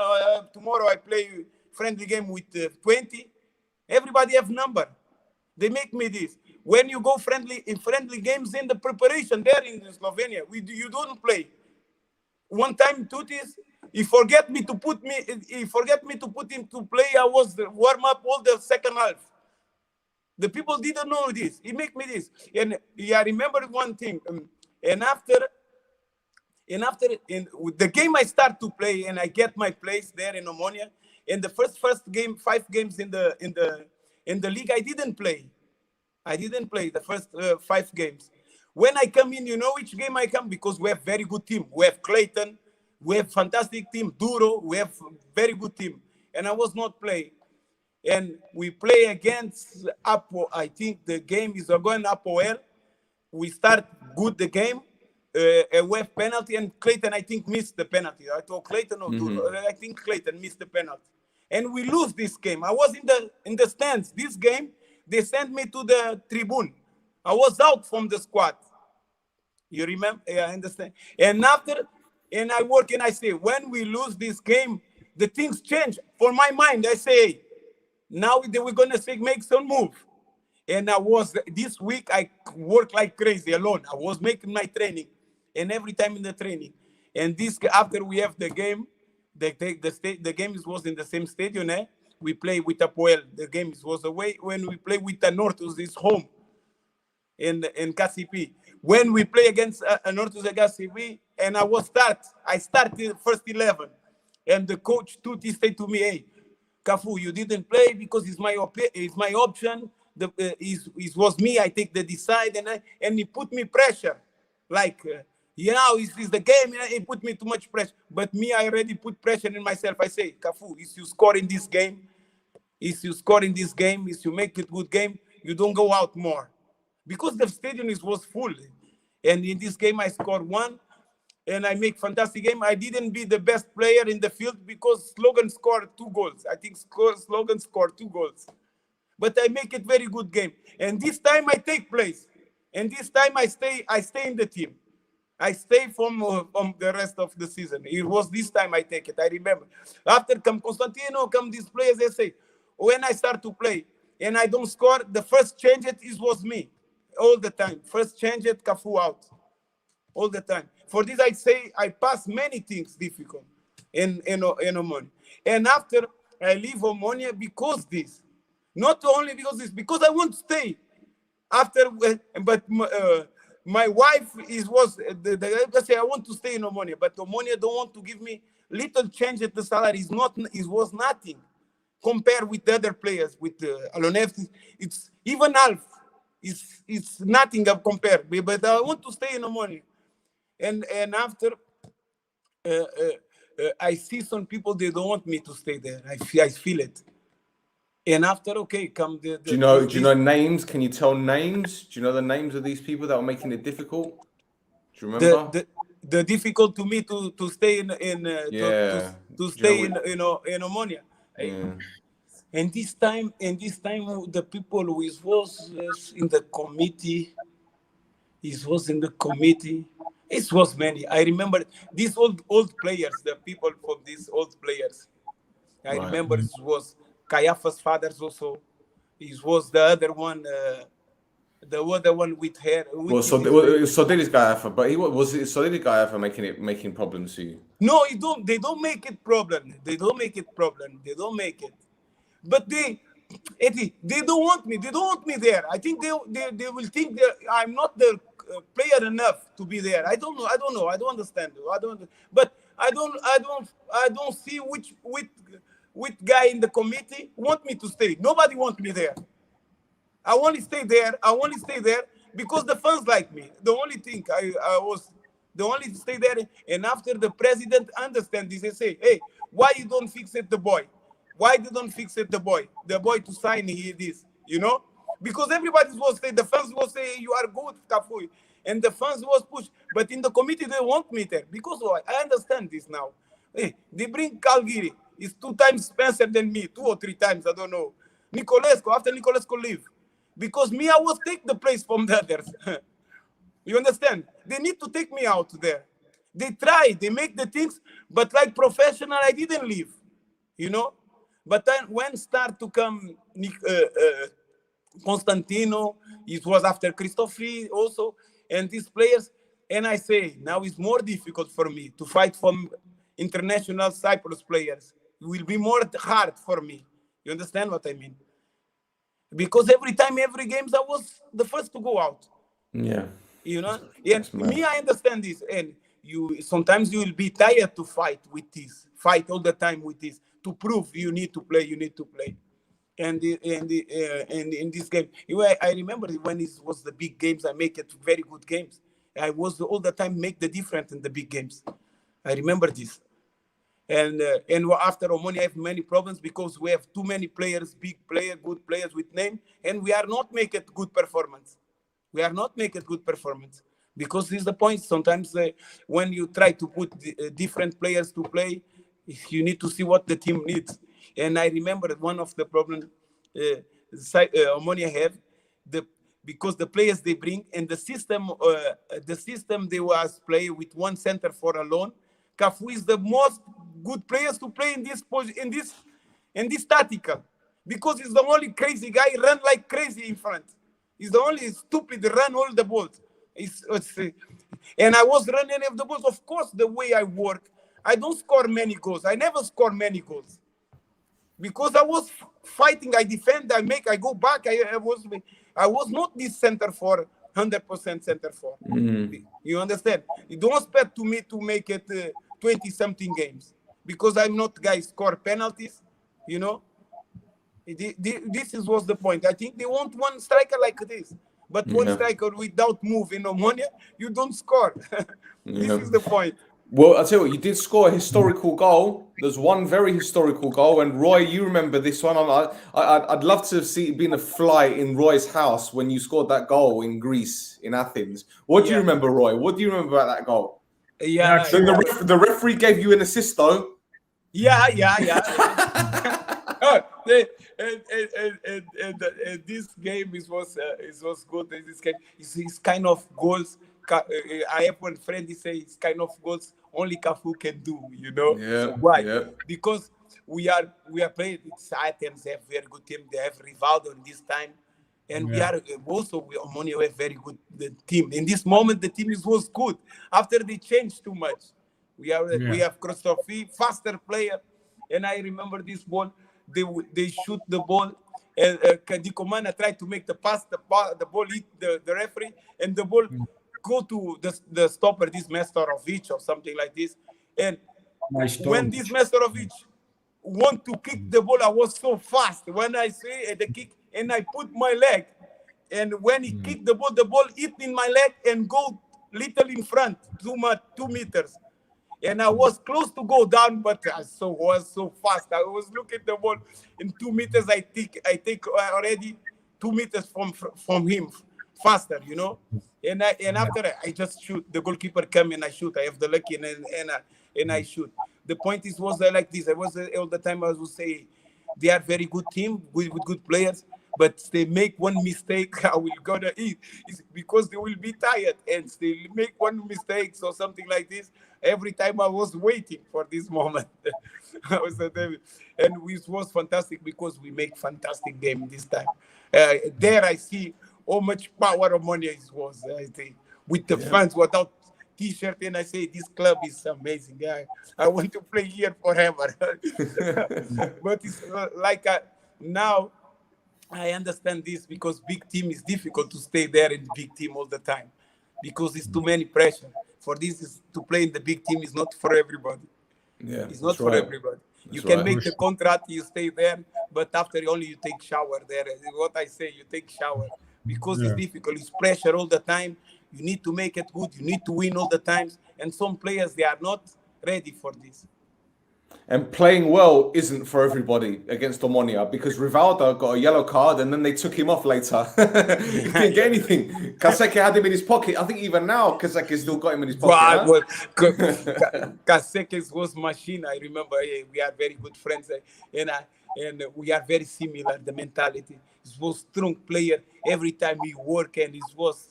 Tomorrow I play friendly game with 20. Everybody have number. They make me this. When you go friendly games in the preparation there in Slovenia, you don't play. One time Tutis, he forget me to put him to play. I was warm up all the second half. The people didn't know this. He make me this. And I remember one thing. And after the game I start to play and I get my place there in Omónia. In the first game, 5 games in the league, I didn't play. The first 5 games. When I come in, you know which game I come? Because we have very good team. We have Clayton. We have fantastic team. Duro. We have very good team. And I was not playing. And we play against Apo. I think the game is going Apoel. We start good the game. We have penalty. And Clayton, I think, missed the penalty. I told Clayton or Duro. I think Clayton missed the penalty. And we lose this game. I was in the stands. This game, they sent me to the tribune. I was out from the squad. You remember? Yeah, I understand. And after, I work and I say, when we lose this game, the things change. For my mind, I say, now we're going to make some move. And this week, I work like crazy alone. I was making my training. And every time in the training. And after we have the game, the game was in the same stadium. We play with Apoel. The game was away. When we play with Anortus, it's home in KCP. When we play against Anortus and KCP, and I started first 11. And the coach Tuti said to me, hey, Cafu, you didn't play because it's my option. It was me. I take the decide, and he put me pressure, like. It's the game. It put me too much pressure. But me, I already put pressure in myself. I say, Cafu, if you score in this game, if you make it good game, you don't go out more. Because the stadium was full. And in this game, I scored 1. And I make fantastic game. I didn't be the best player in the field because Slogan scored 2 goals. I think Slogan scored 2 goals. But I make it very good game. And this time I take place. And this time I stay in the team. I stay from the rest of the season. It was this time I take it. I remember. After come Constantino, come these players, they say, when I start to play and I don't score, the first change it was me. All the time. First change it, Cafu out. All the time. For this, I say I pass many things difficult in Omónia. And after I leave Omónia because this. Not only because this, because I want to stay. But my wife say I want to stay in Omónia, but Omónia don't want to give me little change at the salary. It was nothing compared with the other players. With Alonef, it's even half. It's nothing compared. But I want to stay in Omónia, and after I see some people they don't want me to stay there. I feel it. And after, come the do you know names? Can you tell names? Do you know the names of these people that were making it difficult? Do you remember? The difficult to me to stay in Omónia. Yeah. And this time the people who was in the committee, He was in the committee. It was many. I remember these old players, the people from these old players. I remember it was Kayafa's father's also. It was the other one, the other one with hair. Well, Sodeli's Kayafa, but was it Sodeli's Kayafa making problems to you? No, they don't make it problem. They don't make it. But they don't want me. They don't want me there. I think they will think that I'm not the player enough to be there. I don't know. I don't understand. But I don't see which guy in the committee want me to stay. Nobody wants me there. I only stay there because the fans like me. The only thing the only stay there. And after the president understand this, they say, hey, why you don't fix it the boy? Why they don't fix it the boy to sign this, Because everybody was say, the fans will say, you are good, Cafu. And the fans was pushed. But in the committee, they want me there. Because I understand this now. Hey, they bring Calgary. He's 2 times Spencer than me, 2 or 3 times, I don't know. Nicolescu, after Nicolescu leave. Because me, I was take the place from the others. You understand? They need to take me out there. They try, they make the things, but like professional, I didn't leave, But then when start to come Constantino, it was after Christophe also, and these players, and I say, now it's more difficult for me to fight from international Cyprus players. It will be more hard for me. You understand what I mean? Because every games, I was the first to go out. Yeah. And me, I understand this. And sometimes you will be tired to fight all the time with this, to prove you need to play. And in this game, I remember when it was the big games, I make it very good games. I was all the time make the difference in the big games. I remember this. And after Omónia, I have many problems because we have too many players, big players, good players with name, and we are not making good performance. Because this is the point. Sometimes when you try to put different players to play, you need to see what the team needs. And I remember one of the problems Omónia have, because the players they bring and the system they was play with one center for alone. Cafu is the most good players to play in this tactical, because he's the only crazy guy run like crazy in front. He's the only stupid run all the balls. And I was running of the balls. Of course, the way I work, I don't score many goals. I never score many goals because I was fighting. I defend. I go back. I was not this center for 100% center for. You understand? You don't expect me to make it 20-something games because I'm not guys score penalties. This was the point. I think they want one striker like this, but one striker without move in Omónia, you don't score. This is the point. Well, I'll tell you what, you did score a historical goal. There's one very historical goal, and Roy, you remember this one. I'd love to see it being a fly in Roy's house when you scored that goal in Greece, in Athens. What do you remember, Roy? What do you remember about that goal? Yeah. The referee gave you an assist, though. Yeah. This game was good. This game is kind of goals. I have one friend. He says it's kind of goals only Cafu can do. Yeah. Why? Yeah. Because we are playing with Athens. They have very good team. They have Rivaldo in this time, and we are also Omónia have very good team. In this moment, the team was good. After they changed too much, we have Christophe, faster player, and I remember this ball. They shoot the ball, and Dicomana tried to make the pass. The ball hit the referee, and the ball go to the stopper, this Mesterovic or something like this. And when this Mesterovic want to kick the ball, I was so fast when I say the kick, and I put my leg. And when he kicked the ball hit in my leg and go little in front, 2 meters. And I was close to go down, but I was so fast. I was looking at the ball in 2 meters. I take already 2 meters from him faster, And after I just shoot. The goalkeeper come and I shoot. I have the lucky and I shoot. The point was like this. I was all the time I would say they are very good team with good players, but they make one mistake, I will gonna eat. It's because they will be tired and they make one mistake or something like this. Every time I was waiting for this moment. And it was fantastic because we make fantastic game this time. There I see how much power Omonoia was, I think, with the fans without T-shirt, and I say this club is amazing. I want to play here forever. But it's like now I understand this because big team is difficult to stay there in big team all the time because it's too many pressure. For this is to play in the big team is not for everybody. Yeah, it's not for everybody. You can make the contract, you stay there, but after only you take shower there. What I say, you take shower because it's difficult. It's pressure all the time. You need to make it good. You need to win all the times. And some players, they are not ready for this. And playing well isn't for everybody against Omonoia because Rivaldo got a yellow card and then they took him off later. He didn't get anything. Kaseke had him in his pocket. I think even now Kaseke still got him in his pocket. Kaseke was machine. I remember we are very good friends and we are very similar, the mentality. He was strong player. Every time he work and it was...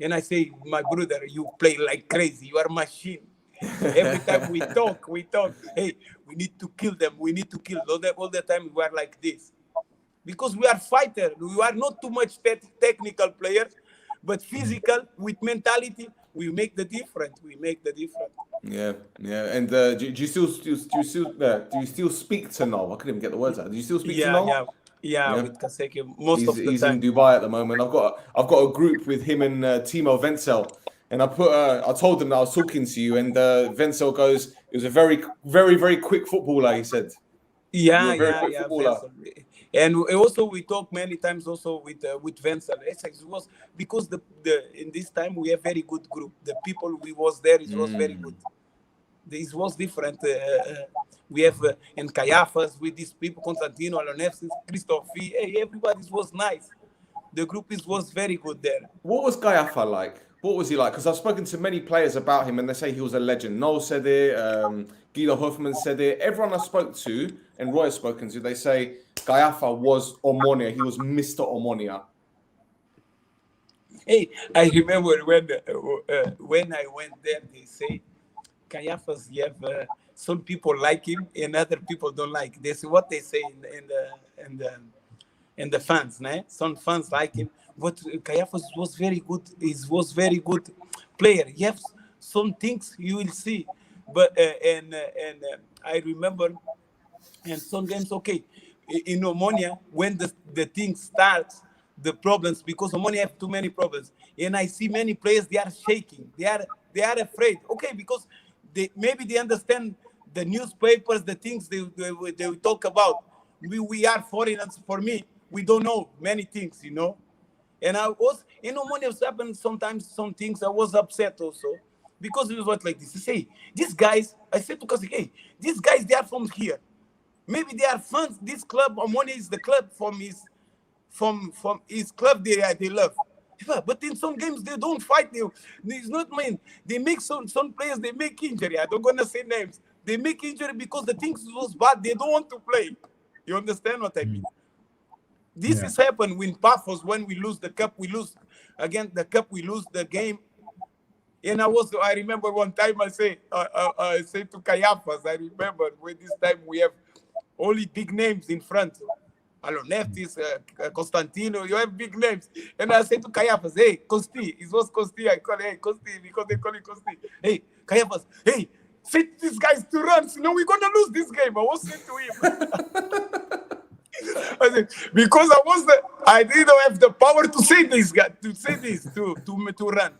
And I say, my brother, you play like crazy. You are machine. Every time we talk, hey, we need to kill them. We need to kill them. All the time we are like this. Because we are fighters. We are not too much technical players, but physical with mentality, we make the difference. We make the difference. Yeah. And do you still speak to Noel? I couldn't even get the words out. Do you still speak to Noel? Yeah, with Kaseke most of the time. He's in Dubai at the moment. I've got a group with him and Timo Wenzel, and I told them that I was talking to you, and Wenzel goes, "It was a very, very, very quick footballer." He said, "Yeah. And also we talk many times also with Wenzel. It was because the in this time we have very good group. The people we was there, it was very good. This was different. We have in Caiaphas with these people, Constantino, Alonefsis, Christophe. Hey, everybody was nice. The group was very good there. What was Caiaphas like? What was he like? Because I've spoken to many players about him and they say he was a legend. Noel said it, Guido Hoffman said it. Everyone I spoke to and Roy has spoken to, they say Caiaphas was Omonoia. He was Mr. Omonoia. Hey, I remember when I went there, they say Caiaphas, you have some people like him and other people don't like. This is what they say in the fans. Né? Some fans like him, but Caiaphas was very good. He was very good player. He has some things you will see, but I remember in some games. Okay, in Omonoia when the thing starts, the problems because Omonoia have too many problems, and I see many players they are shaking. They are afraid. Okay, because maybe they understand the newspapers, the things they talk about. We are foreigners. For me, we don't know many things, you know. And I was, Omonoia happened sometimes. Some things I was upset also because it was what like this. I say, these guys. I said to Kaseke, hey, these guys they are from here. Maybe they are fans. This club, Omonoia is the club from his club they love. But in some games they don't fight. It's not mean. They make some players they make injury. I don't gonna say names. They make injury because the things was bad. They don't want to play. You understand what I mean? This has happened with Paphos when we lose the cup. We lose again the cup. We lose the game. And I remember one time I say to Caiaphas. I remember when this time we have only big names in front. Aloneftis, Constantino, you have big names. And I said to Caiaphas, hey, Costi, it was Costi. I call hey Costi because they call it Costi. Hey, Caiaphas, hey, say these guys to run. You know, we're going to lose this game. I was saying to him. I said, because I didn't have the power to say this, to run.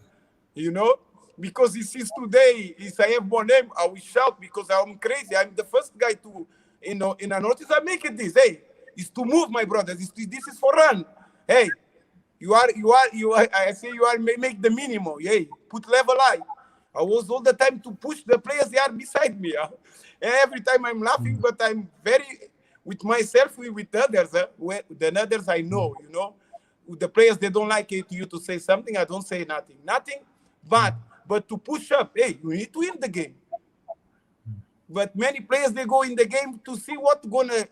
You know? Because he sees today, if I have more name, I will shout because I'm crazy. I'm the first guy to, in a notice, I make it this. Hey, it's to move, my brothers. This is for run. Hey, you are. I say you are make the minimum. Hey, put level high. I was all the time to push the players. They are beside me. Every time I'm laughing, but I'm very with myself, with others. The others I know, you know, with the players they don't like it. You to say something, I don't say nothing. But to push up. Hey, you need to win the game. But many players they go in the game to see what's gonna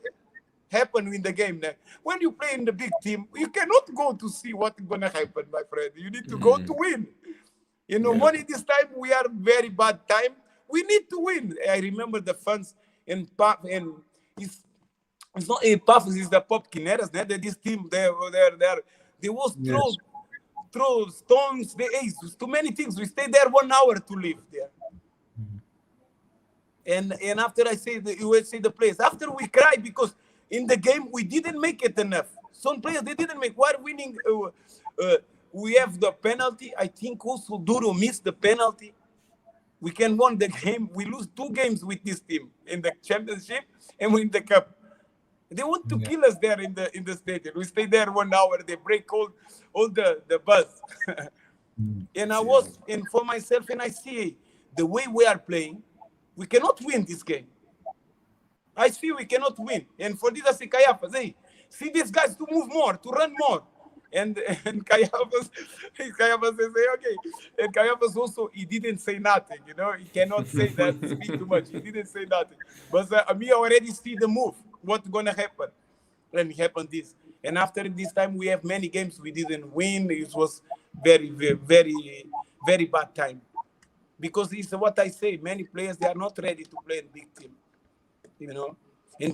happen in the game. When you play in the big team, you cannot go to see what's gonna happen, my friend. You need to go to win. You know, Ommonia this time we are very bad time. We need to win. I remember the fans in Paf, and it's not a Paf, it's the Popkineras. This team, they was throw stones, too many things. We stayed there 1 hour to live there. And after I say the players, after we cry because in the game we didn't make it enough. Some players they didn't make. While winning, we have the penalty. I think also Duro missed the penalty. We can win the game. We lose 2 games with this team in the championship and win the cup. They want to kill us there in the stadium. We stay there 1 hour. They break all the bus. And for myself, and I see the way we are playing, we cannot win this game. I see we cannot win. And for this, I say, Caiaphas, hey, see these guys to move more, to run more. And Caiaphas says, okay. And Caiaphas also, he didn't say nothing, you know. He cannot say that, speak too much. He didn't say nothing. But me already see the move, what's going to happen. And it happened this. And after this time, we have many games we didn't win. It was very, very, very, very bad time. Because it's what I say, many players, they are not ready to play in big team. You know? In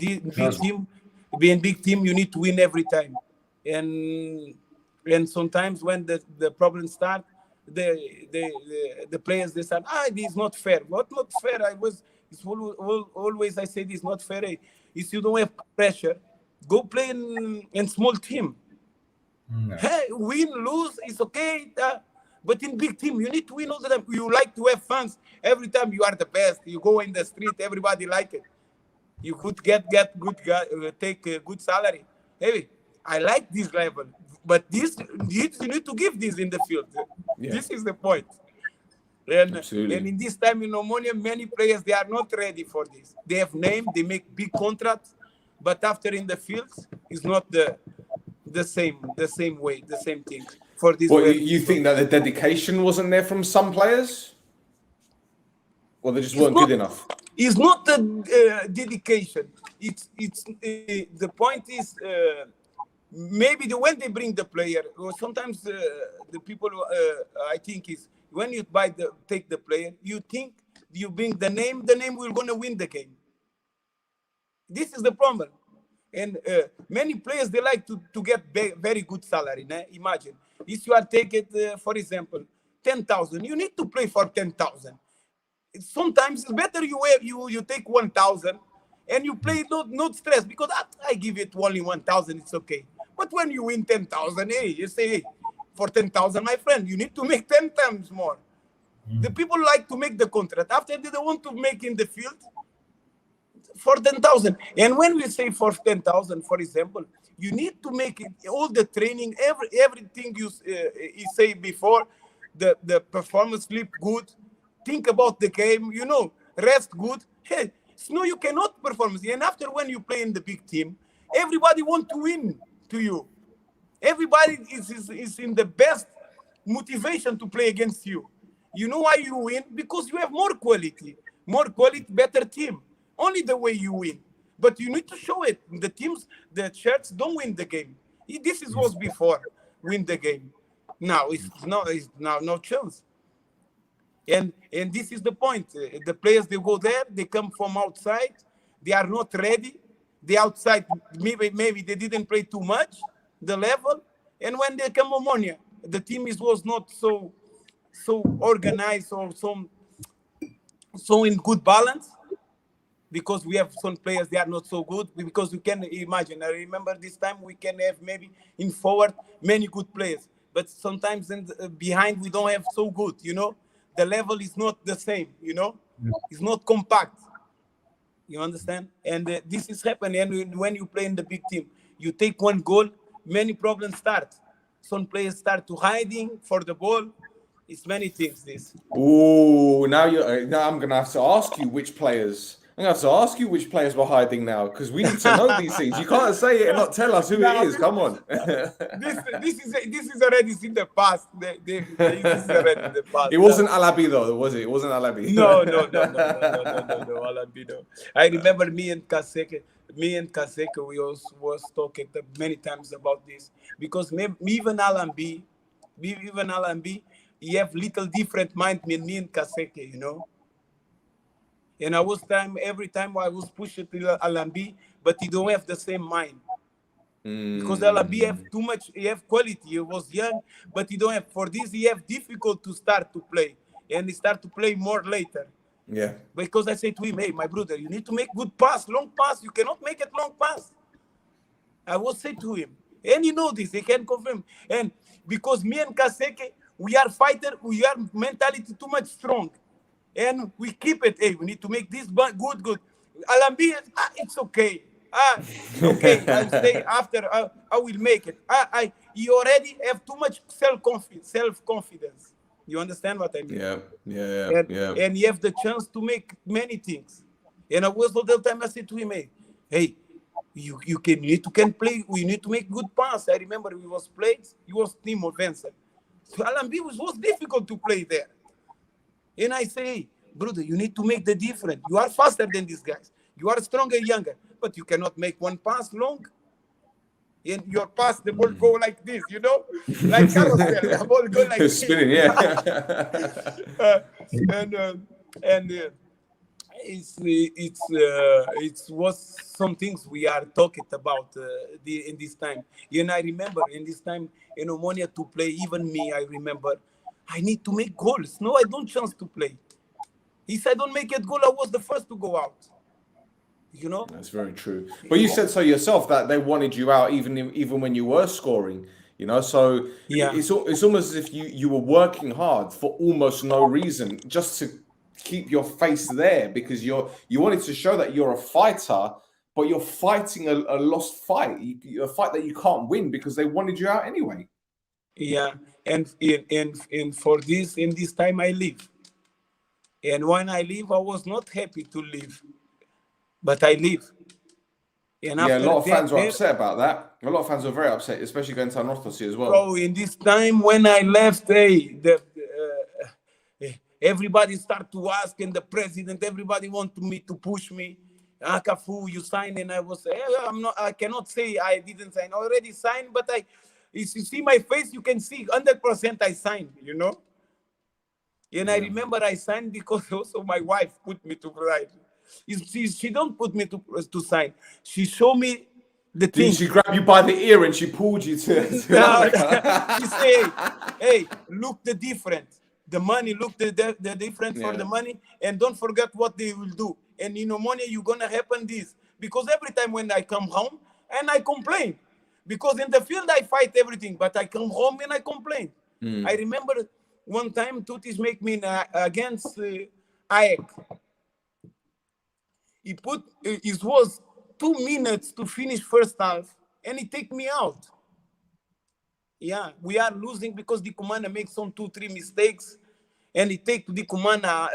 big team, you need to win every time. And sometimes when the problems start, the players, they say, this is not fair. What not fair? Always I say this is not fair. If you don't have pressure, go play in small team. Hey, win, lose, it's okay. But in big team, you need to win all the time. You like to have fans. Every time you are the best. You go in the street, everybody like it. You could get good, take a good salary. Hey, I like this level. But you need to give this in the field. Yeah. This is the point. And in this time in Ommonia, many players, they are not ready for this. They have name, they make big contracts, but after in the fields, it's not the same way, the same thing. For this, you think that the dedication wasn't there from some players, or they just weren't good enough? It's not the dedication. It's the point is maybe when they bring the player, or sometimes the people I think is when you take the player, you think you bring the name will gonna win the game. This is the problem. And many players, they like to get very good salary. Imagine if you are taking, for example, 10,000, you need to play for 10,000. Sometimes it's better you take 1,000 and you play not stress because I give it only 1,000, it's okay. But when you win 10,000, hey, you say, hey, for 10,000, my friend, you need to make 10 times more. The people like to make the contract. After they don't want to make in the field, for 10,000. And when we say for 10,000, for example, you need to make it all the training, everything you say before, the performance sleep good, think about the game, you know, rest good. Hey, no, you cannot perform. And after when you play in the big team, everybody want to win to you. Everybody is in the best motivation to play against you. You know why you win? Because you have more quality, better team. Only the way you win. But you need to show it. The teams, the shirts don't win the game. This was before win the game. Now it's no chance. And this is the point. The players, they go there, they come from outside, they are not ready. The outside, maybe they didn't play too much, the level. And when they come Ommonia, the team was not so organized or so in good balance. Because we have some players, they are not so good. Because you can imagine, I remember this time we can have maybe in forward many good players. But sometimes behind we don't have so good, you know. The level is not the same, you know. It's not compact. You understand? And this is happening. And when you play in the big team, you take one goal, many problems start. Some players start to hiding for the ball. It's many things, this. Ooh, now I'm going to have to ask you which players... I'm going to have to ask you which players were hiding now, because we need to know these things. You can't say it and not tell us who it is. Come on. This is already in the past. This is already in the past. It wasn't Alabi, though, was it? It wasn't Alabi. No, Alabi, no. I remember me and Kaseke. me and Kaseka, we also was talking many times about this, because even Alan B, he have little different mind than me and Kaseka, you know. And every time I was pushing to Alan B, but he don't have the same mind. Because Alan B have too much, he have quality. He was young, but he don't have, for this he have difficult to start to play. And he start to play more later. Yeah. Because I say to him, hey, my brother, you need to make good pass, long pass. You cannot make it long pass. I will say to him, and you know this, he can confirm. And because me and Kaseke, we are fighter, we are mentality too much strong. And we keep it, hey, we need to make this good. Alambi, it's okay. Okay, I'll stay after, I will make it. You already have too much self-confidence. You understand what I mean? Yeah. And you have the chance to make many things. And I was all the time, I said to him, hey, you need to play, we need to make good pass. I remember we was playing, he was team offensive. So Alambi was difficult to play there. And I say, hey, brother, you need to make the difference. You are faster than these guys. You are stronger, younger, but you cannot make one pass long. And your pass, the ball go like this, you know, like carousel. The ball go like this. Spinning, yeah. It was some things we are talking about in this time. And I remember in this time in Ommonoia to play, even me, I remember, I need to make goals. No, I don't chance to play. If I don't make it goal, I was the first to go out. You know, that's very true. But you said so yourself that they wanted you out even when you were scoring. You know, so yeah, it's almost as if you were working hard for almost no reason, just to keep your face there, because you wanted to show that you're a fighter, but you're fighting a lost fight, a fight that you can't win because they wanted you out anyway. Yeah, and for this, in this time I leave, and when I leave, I was not happy to leave. But I leave. And yeah, a lot of fans were upset about that. A lot of fans were very upset, especially going to ονόματα as well. Bro, in this time when I left, everybody started to ask, and the president, everybody wanted me to push me. Cafu, you signed, and I was, I cannot say I didn't sign. I already signed, but if you see my face, you can see 100% I signed, you know. And yeah. I remember I signed because also my wife put me to write. She don't put me to sign. She showed me the thing. Did she grab you by the ear and she pulled you to she say, hey, look the difference. The money, look the difference for the money, and don't forget what they will do. And in Ommonoia, you're gonna happen this. Because every time when I come home and I complain. Because in the field I fight everything, but I come home and I complain. I remember one time Tutis make me against Ajax. It was 2 minutes to finish first half, and he take me out. Yeah, we are losing because the commander makes some 2-3 mistakes, and he take the commander.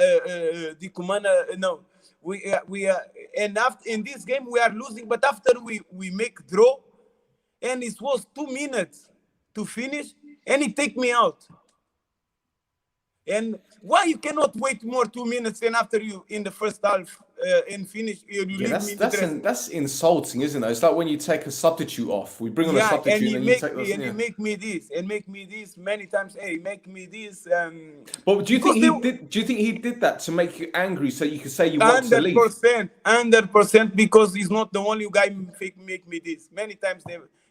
No, we are, and after in this game we are losing. But after we make draw, and it was 2 minutes to finish, and he take me out. And why you cannot wait more 2 minutes and after you in the first half and finish? That's insulting, isn't it? It's like when you take a substitute off. We bring on a substitute and you make me this many times. Hey, make me this. But do you think he did that to make you angry so you could say you want to leave? 100%, because he's not the only guy make me this. Many times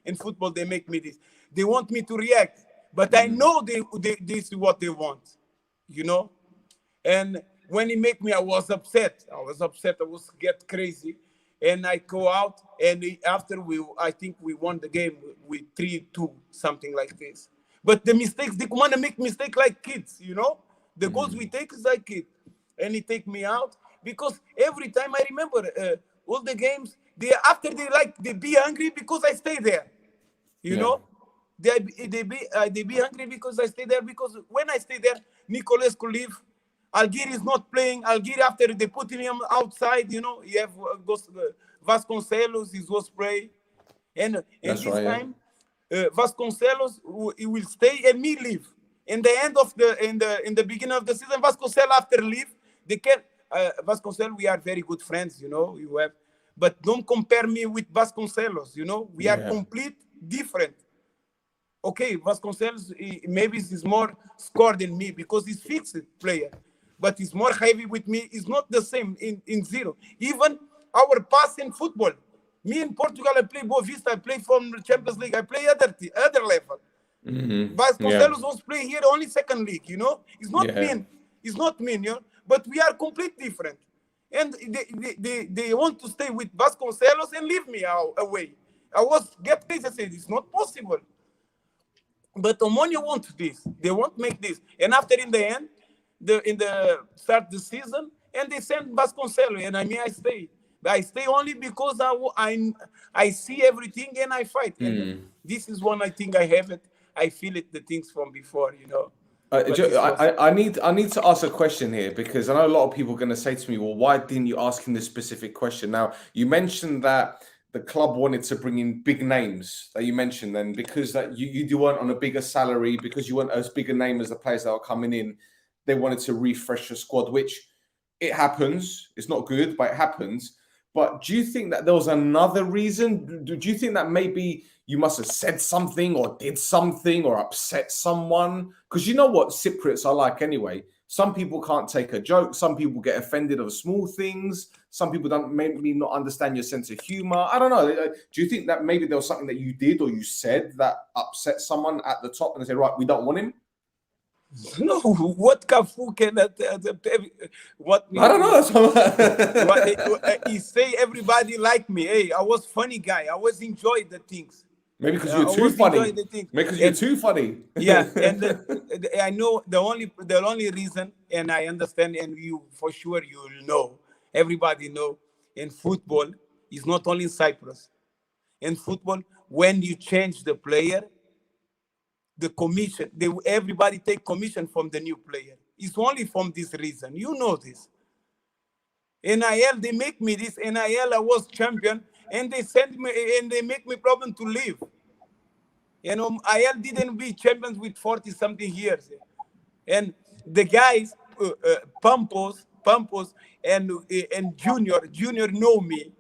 in football they make me this. They want me to react, but I know this is what they want. You know, and when he make me, I was upset. I was get crazy, and I go out. And after I think we won the game with 3-2, something like this. But the mistakes, they want to make mistake like kids. You know, the goals we take is like kids, and he take me out because every time I remember all the games. They be angry because I stay there. You know. They be angry because I stay there, because when I stay there, Nicolescu leave, Algiri is not playing. Algiri, after they put him outside, you know, you have Vasconcelos, he was playing, and this time Vasconcelos he will stay and me leave. In the end of in the beginning of the season, Vasconcelos after leave, they can Vasconcelos, we are very good friends, you know. You have But don't compare me with Vasconcelos, you know? We are complete different. Okay, Vasconcelos maybe is more scored than me because he's fixed player. But he's more heavy with me. It's not the same in zero. Even our pass in football. Me in Portugal, I play Boavista, I play from the Champions League, I play other level. Vasconcelos was playing here only second league, you know? It's not mean. It's not mean, you know? But we are completely different. And they want to stay with Vasconcelos and leave me away. I was get paid. I said, it's not possible. But Omónia want this. They won't make this. And after in the end, in the start the season, and they send Vasconcelos, and I mean I stay. But I stay only because I see everything and I fight. And this is one I think I have it. I feel it, the things from before, you know. I need to ask a question here because I know a lot of people are going to say to me, well, why didn't you ask him this specific question? Now, you mentioned that the club wanted to bring in big names that you mentioned then because that you weren't on a bigger salary, because you weren't as big a name as the players that are coming in. They wanted to refresh the squad, which it happens. It's not good, but it happens. But do you think that there was another reason? Do you think that maybe you must have said something or did something or upset someone? Because you know what Cypriots are like anyway. Some people can't take a joke. Some people get offended of small things. Some people don't maybe not understand your sense of humor. I don't know. Do you think that maybe there was something that you did or you said that upset someone at the top and they say, right, we don't want him? No, what Cafu cannot, what I don't know. He say everybody like me. Hey, I was funny guy. I was enjoying the things. Maybe because you're too funny. Maybe because you're too funny. Yeah, and I know the only reason, and I understand, and you for sure you know, everybody know, in football, it's not only in Cyprus. In football, when you change the player, the commission, everybody take commission from the new player. It's only from this reason. You know this. NIL, they make me this. NIL, I was champion, and they send me, and they make me problem to leave. You know, IL didn't be champions with 40-something years. And the guys, Pampos, and Junior know me.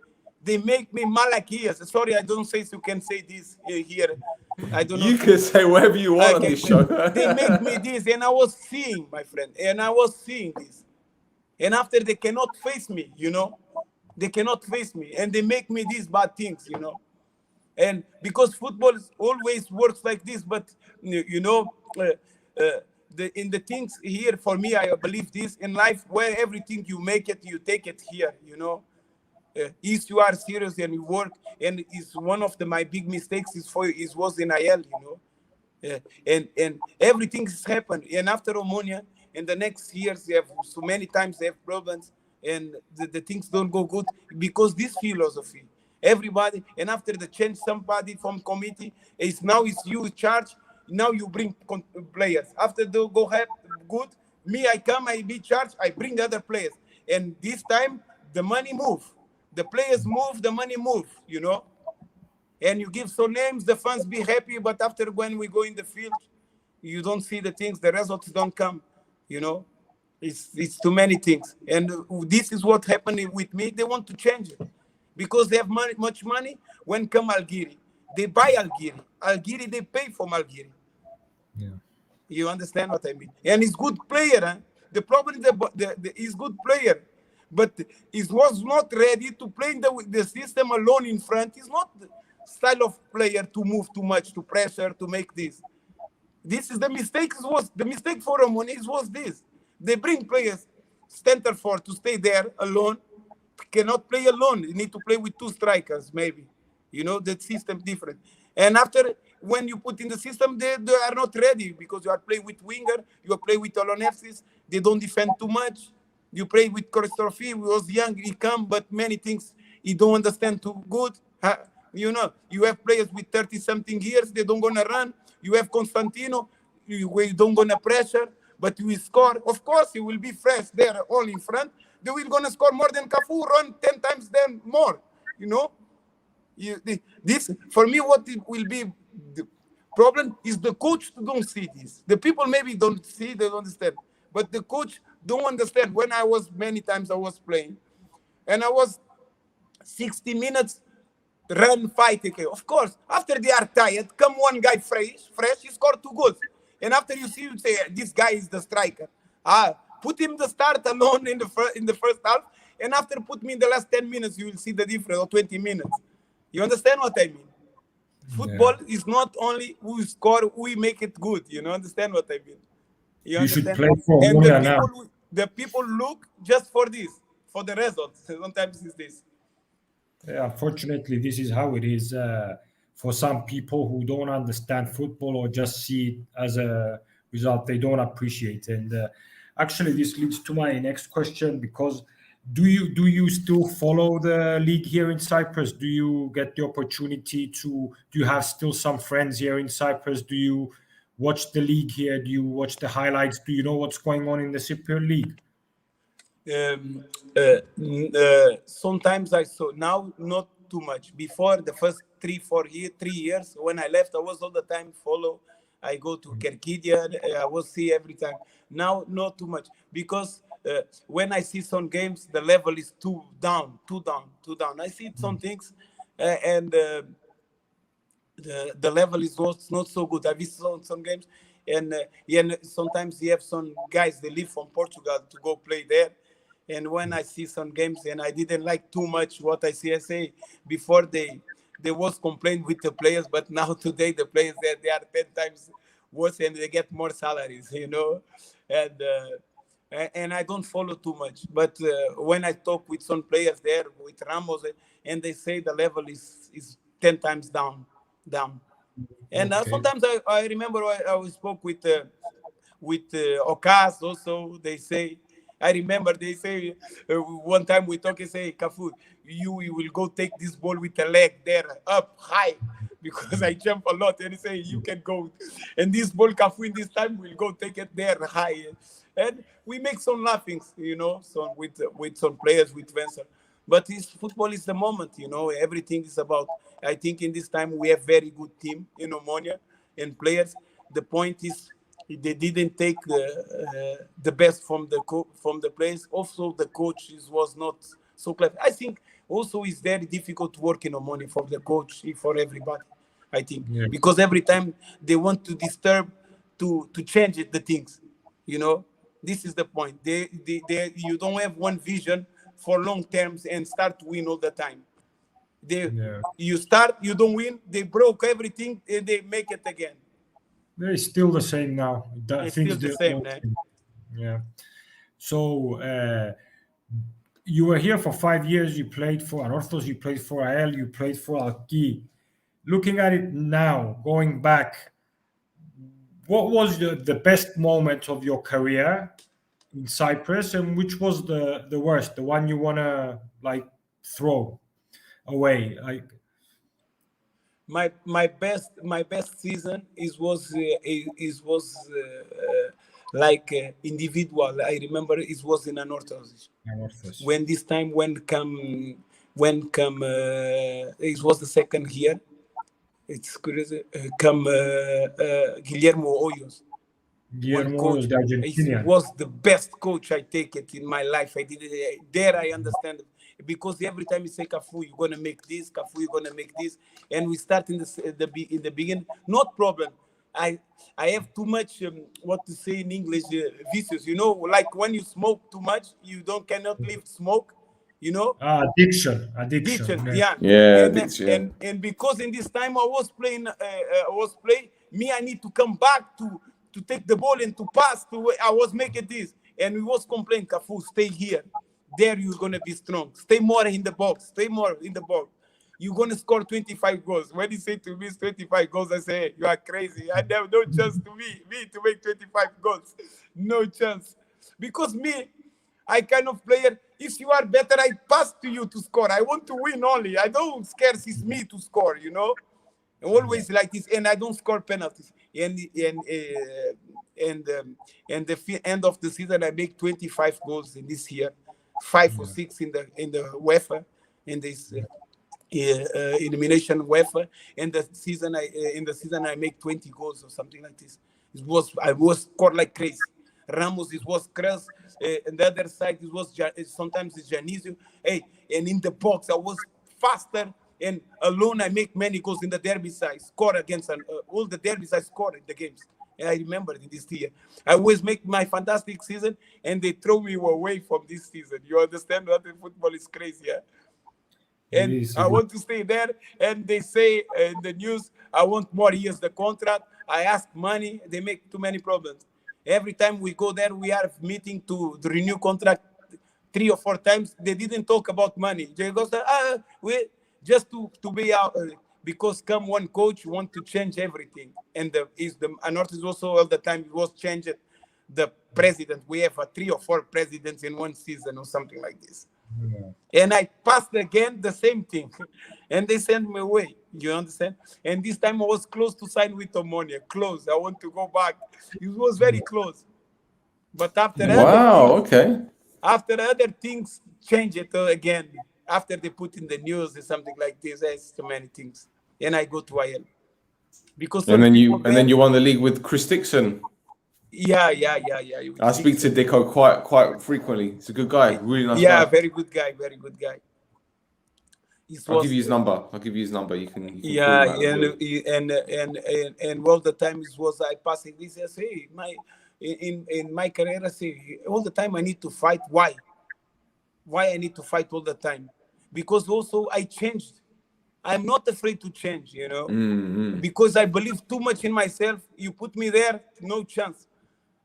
They make me Malachias. Sorry, I don't say so. You can say this here. I don't know. You can say whatever you want on this show. They make me this, and I was seeing, my friend, and I was seeing this. And after they cannot face me, you know, they cannot face me, and they make me these bad things, you know. And because football always works like this, but you know, in the things here for me, I believe this in life, where everything you make it, you take it here, you know. If you are serious and you work, and it's one of my big mistakes was in IL, you know, and everything has happened. And after Omónia, in the next years, they have so many times they have problems, and the things don't go good because this philosophy. Everybody, and after the change, somebody from committee is now it's you in charge. Now you bring players. After they go have good, me I come, I be charged, I bring other players, and this time the money move. The players move, the money move, you know. And you give so names, the fans be happy, but after when we go in the field, you don't see the things, the results don't come, you know. It's too many things. And this is what happened with me. They want to change it. Because they have much money, when come Algiri, they buy Algiri. Algiri, they pay for Algiri. Yeah. You understand what I mean? And he's good player. Huh? The problem is he's good player. But he was not ready to play in the system alone in front. He's not the style of player to move too much, to pressure, to make this. This is the mistake. The mistake for Omónia was this. They bring players, center forward, to stay there alone. Cannot play alone. You need to play with two strikers, maybe. You know, the system different. And after, when you put in the system, they are not ready because you are playing with winger, you are playing with Olonefsis, they don't defend too much. You play with Korostrofi, he was young, he come, but many things he don't understand too good. You know, you have players with 30-something years, they don't gonna run. You have Constantino, you don't gonna pressure, but you will score. Of course, he will be fresh there, all in front. They will gonna score more than Cafu, run 10 times then more, you know. This, for me, what it will be the problem is the coach don't see this. The people maybe don't see, they don't understand. But the coach don't understand. When many times I was playing, and I was 60 minutes, run, fight. Okay. Of course, after they are tired, come one guy fresh, he scored 2 goals. And after you see, you say, this guy is the striker. Put him the start alone in the first half, and after put me in the last 10 minutes, you will see the difference, or 20 minutes. You understand what I mean? Football is not only who score, we make it good. You know, understand what I mean? You should play for and Omonoia now. The people look just for this, for the results. Sometimes it's this. Yeah, unfortunately, this is how it is for some people who don't understand football or just see it as a result. They don't appreciate it. And actually, this leads to my next question, because do you still follow the league here in Cyprus? Do you get the opportunity do you have still some friends here in Cyprus? Do you watch the league here? Do you watch the highlights? Do you know what's going on in the Cypriot league? Sometimes I saw, now not too much. Before the first 3 years when I left, I was all the time follow. I go to Kerkidia, I will see every time. Now not too much, because when I see some games, the level is too down. I see some things, and the level is not so good. I've seen some games, and sometimes you have some guys, they live from Portugal to go play there. And when I see some games and I didn't like too much what I see, I say, before they was complaint with the players, but now today the players they are 10 times worse and they get more salaries, you know. And I don't follow too much. But when I talk with some players there, with Ramos, and they say the level is 10 times down. And sometimes I remember I spoke with Ocas also. They say, I remember they say one time we talk and say, Cafu, you will go take this ball with the leg there up high, because I jump a lot. And they say you can go, and this ball Cafu in this time will go take it there high. And we make some laughings, you know, so with some players, with Vincent. But football is the moment, you know. Everything is about. I think in this time we have very good team in Omónia and players. The point is, they didn't take the best from the players. Also, the coach was not so clever. I think also it's very difficult to work in Omónia for the coach, for everybody. I think because every time they want to disturb, to change the things, you know. This is the point. You don't have one vision for long terms and start to win all the time. You start, you don't win. They broke everything and they make it again. It's still the same now. It's still the same. Yeah. So you were here for 5 years. You played for Anorthos. You played for AEL. You played for Alki. Looking at it now, going back, what was the best moment of your career in Cyprus, and which was the worst, the one you want to like throw away? Like my best season was like individual. I remember it was in Anorthos. When this time it was the second year. It's crazy. Guillermo Hoyos. He was the best coach I take it in my life. I did it there. I understand it. Because every time you say Cafu, you're gonna make this. Cafu, you're gonna make this, and we start in the beginning. Not problem. I have too much what to say in English vicious. You know, like when you smoke too much, you cannot leave smoke. You know, addiction. Yeah. And because in this time I was playing, me, I need to come back to take the ball and to pass. I was making this, and we was complaining, Cafu, stay here. There you're gonna be strong. Stay more in the box. You're gonna score 25 goals. When he said to me 25 goals, I say, hey, you are crazy. I have no chance to me to make 25 goals. No chance. Because me, I kind of player, if you are better, I pass to you to score. I want to win only. I don't scarce it's me to score, you know. Always like this, and I don't score penalties. And the end of the season, I make 25 goals in this year, 5 or 6 in the UEFA, in this elimination UEFA. And in the season I make 20 goals or something like this. I was scored like crazy. Ramos, it was Cres, and the other side, it was sometimes it's Janisio. Hey, and in the box, I was faster, and alone I make many goals in the derbies. I score against all the derbies I score in the games. And I remember this year. I always make my fantastic season, and they throw me away from this season. You understand what the football is crazy, yeah? And I want to stay there, and they say in the news, I want more years the contract. I ask money, they make too many problems. Every time we go there, we are meeting to renew contract 3 or 4 times. They didn't talk about money. They go, we just to be out, because come one coach want to change everything. And the North is also all the time it was changed. The president, we have 3 or 4 presidents in one season or something like this. Yeah. And I passed again the same thing, and they sent me away. You understand? And this time I was close to sign with Ommonoia. Close. I want to go back. It was very close. But after after other things change it again. After they put in the news or something like this, there's so many things. And I go to IL. Because and then you won the league with Chris Dixon. Yeah. I speak to Dicko quite frequently. He's a good guy, really nice guy. Yeah, very good guy. I'll give you his number. You can yeah, and all the time it was I passing this. I say in my career, I say all the time I need to fight. Why I need to fight all the time? Because also I changed. I'm not afraid to change, you know, because I believe too much in myself. You put me there, no chance.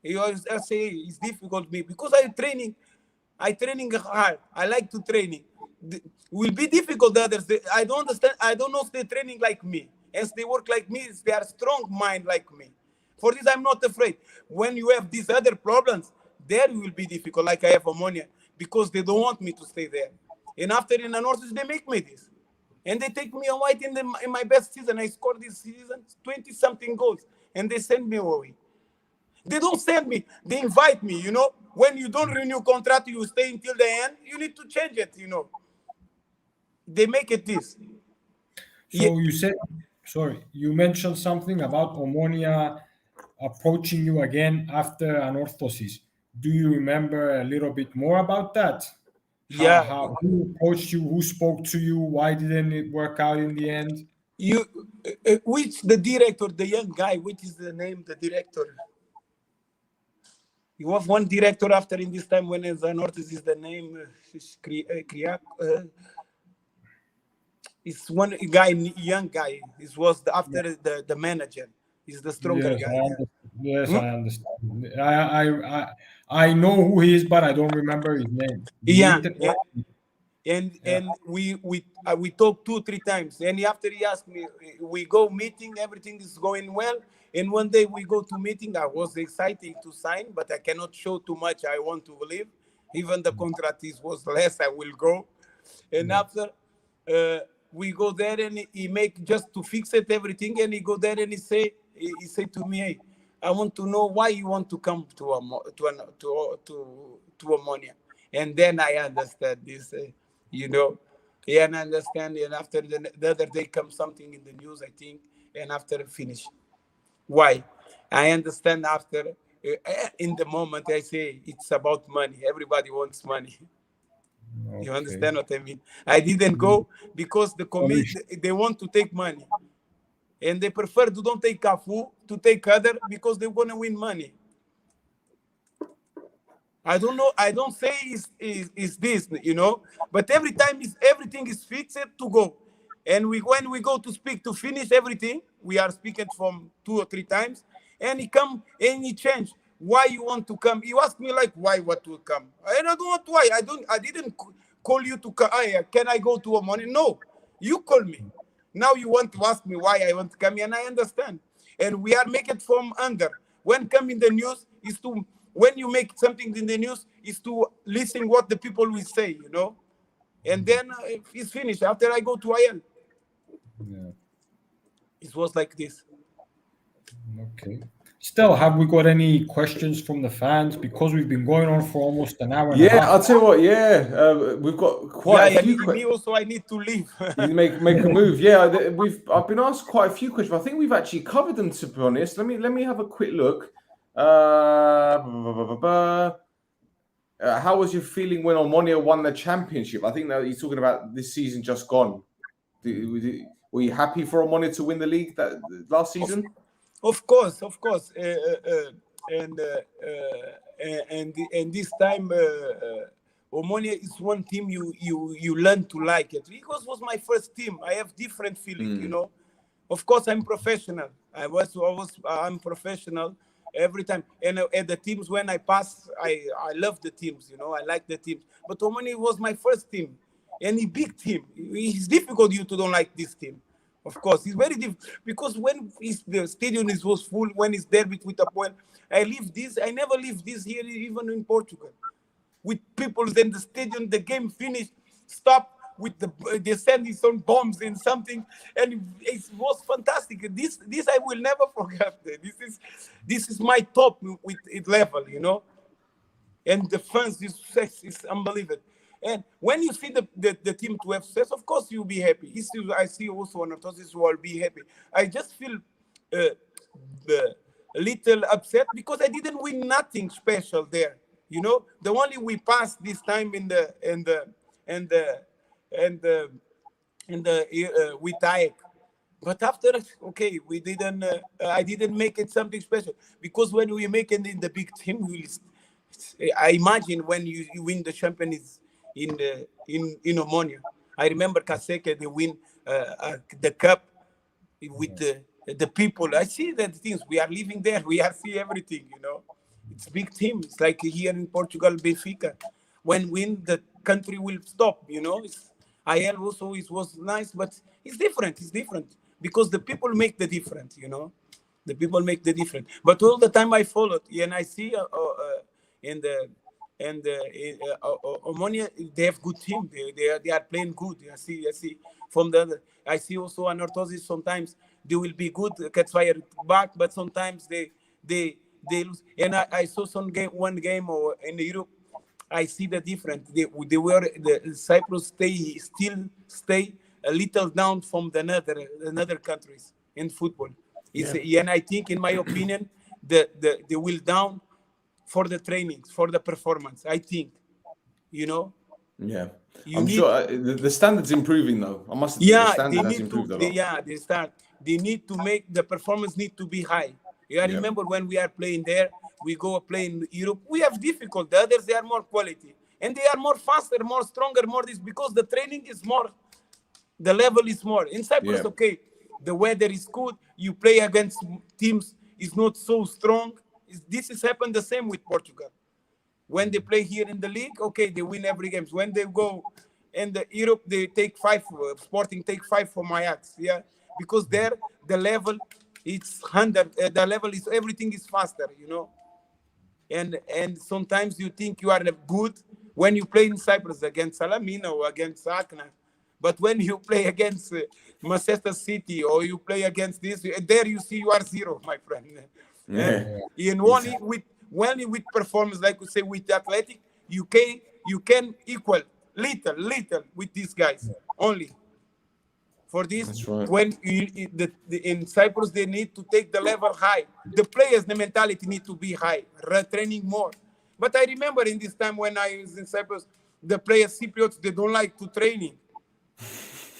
I say it's difficult me because I training hard. I like to training. Will be difficult. The others, I don't understand. I don't know if they training like me. As they work like me, they are strong mind like me. For this, I'm not afraid. When you have these other problems, there will be difficult. Like I have Ommonoia, because they don't want me to stay there. And after in the North, they make me this, and they take me a white in my best season. I scored this season 20-something goals, and they send me away. They don't send me. They invite me. You know, when you don't renew contract, you stay until the end. You need to change it. You know. They make it this. So you mentioned something about Ommonoia approaching you again after anorthosis. Do you remember a little bit more about that? Who approached you? Who spoke to you? Why didn't it work out in the end? Which the director, the young guy? Which is the name? The director. You have one director after in this time when it's anorthosis is the name. It's one guy, young guy. This was after the manager. He's the stronger guy. I understand. I know who he is, but I don't remember his name. And we talked 2-3 times. And after he asked me, we go meeting. Everything is going well. And one day we go to meeting. I was excited to sign, but I cannot show too much. I want to leave. Even the contract was less. I will go. And after. We go there and he make just to fix it everything, and he go there and he say to me, hey, I want to know why you want to come to Ommonoia. And then I understand this, you know, and I understand. And after the other day comes something in the news, I think, and after finish. Why? I understand after. In the moment I say it's about money. Everybody wants money. Okay. You understand what I mean? I didn't go because the committee, they want to take money. And they prefer to don't take Cafu, to take other, because they're going to win money. I don't know. I don't say is this, you know. But every time everything is fixed to go. And when we go to speak to finish everything, we are speaking from 2 or 3 times. And he come and he change. Why you want to come? You ask me like why what to come. I don't know why. I didn't call you to come. Can I go to Ommonoia? No, you call me. Now you want to ask me why I want to come, and I understand. And we are making from under. When come in the news is to when you make something in the news is to listen what the people will say, you know. And then it's finished. After I go to IL. Yeah. It was like this. Okay. Stel, have we got any questions from the fans? Because we've been going on for almost an hour and a half. I'll tell you what, we've got quite a few questions. Me also, I need to leave. You make a move. I've been asked quite a few questions. I think we've actually covered them, to be honest. Let me have a quick look. How was your feeling when Ommonoia won the championship? I think that he's talking about this season just gone. Were you happy for Omonoia to win the league that last season? Of course. And this time, Omonoia is one team you learn to like it, because it was my first team. I have different feeling, you know. Of course, I'm professional. I'm professional every time. And at the teams when I pass, I love the teams, you know. I like the teams. But Omonoia was my first team, and a big team. It's difficult you to don't like this team. Of course, it's very difficult, because when the stadium was full, when it's derby with a point, I never leave this here, even in Portugal. With people in the stadium, the game finished, stop with they sending some bombs and something, and it was fantastic. This I will never forget. This is my top with it level, you know. And the fans, is unbelievable. And when you see the team to have success, of course you'll be happy. I see also Anorthosis will be happy. I just feel a little upset because I didn't win nothing special there. You know, the only we passed this time in the with Ajax. But after, okay, we didn't. I didn't make it something special, because when we make it in the big team, I imagine when you win the champions in Omónia. I remember Kaseke, they win the cup with the people. I see that things. We are living there. We are see everything, you know. It's big team. It's like here in Portugal, Benfica. When win, the country will stop, you know. IL also was nice, but it's different. It's different because the people make the difference, you know. The people make the difference. But all the time I followed, and I see Omónia, they have good team. They are playing good. I see from the other. I see also Anorthosis. Sometimes they will be good, catch fire back, but sometimes they lose. And I saw one game or in Europe. I see the difference. The Cyprus still stay a little down from the other countries in football. And I think, in my opinion, they will down for the trainings, for the performance. I think, you know. Yeah, I'm sure the standard's improving though. I must. Yeah, the standard has improved a lot. They need to make the performance need to be high. I remember when we are playing there, we go play in Europe. We have difficult. The others, they are more quality, and they are more faster, more stronger, more this, because the training is more. The level is more. In Cyprus, okay, the weather is good. You play against teams is not so strong. This has happened the same with Portugal. When they play here in the league, okay, they win every game. When they go in the Europe, they take 5. Sporting take 5 for Ajax, because there the level it's 100. The level is everything is faster, you know. And sometimes you think you are good when you play in Cyprus against Salamina or against Akna. But when you play against Manchester City or you play against this, there you see you are zero, my friend. And only with performance, like we say, with athletic, you can equal little with these guys only. For this, when in Cyprus, they need to take the level high. The players, the mentality need to be high, training more. But I remember in this time when I was in Cyprus, the players, Cypriots, they don't like to training.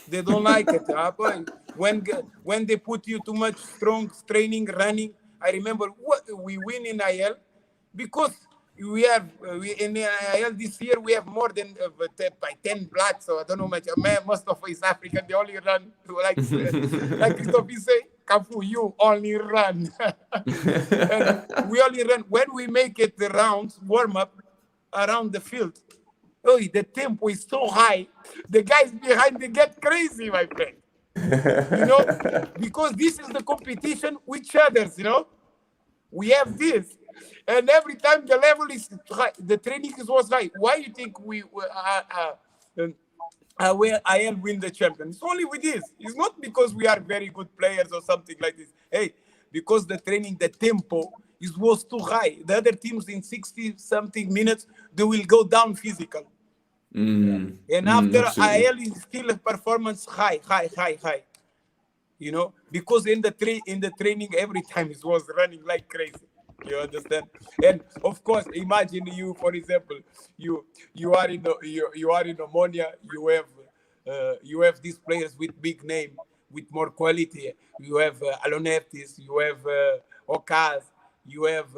They don't like it. When they put you too much strong training, running. I remember we win in IL because we have in IL this year we have more than by 10 blacks. So I don't know much. Most of East African, they only run like Christophe say, Cafu, you only run. And we only run when we make it the rounds warm up around the field. Oh, the tempo is so high. The guys behind, they get crazy, my friend. You know, because this is the competition with each others, you know. We have this. And every time the level is high, the training was high. Why you think we IL win the champion? It's only with this. It's not because we are very good players or something like this. Hey, because the training, the tempo was too high. The other teams in 60-something minutes, they will go down physical. And after IL is still a performance high. You know, because in the training every time it was running like crazy. You understand? And of course, imagine you, for example, you are in Omónia, you have you have these players with big name, with more quality. You have Aloneftis, you have Okaz, you have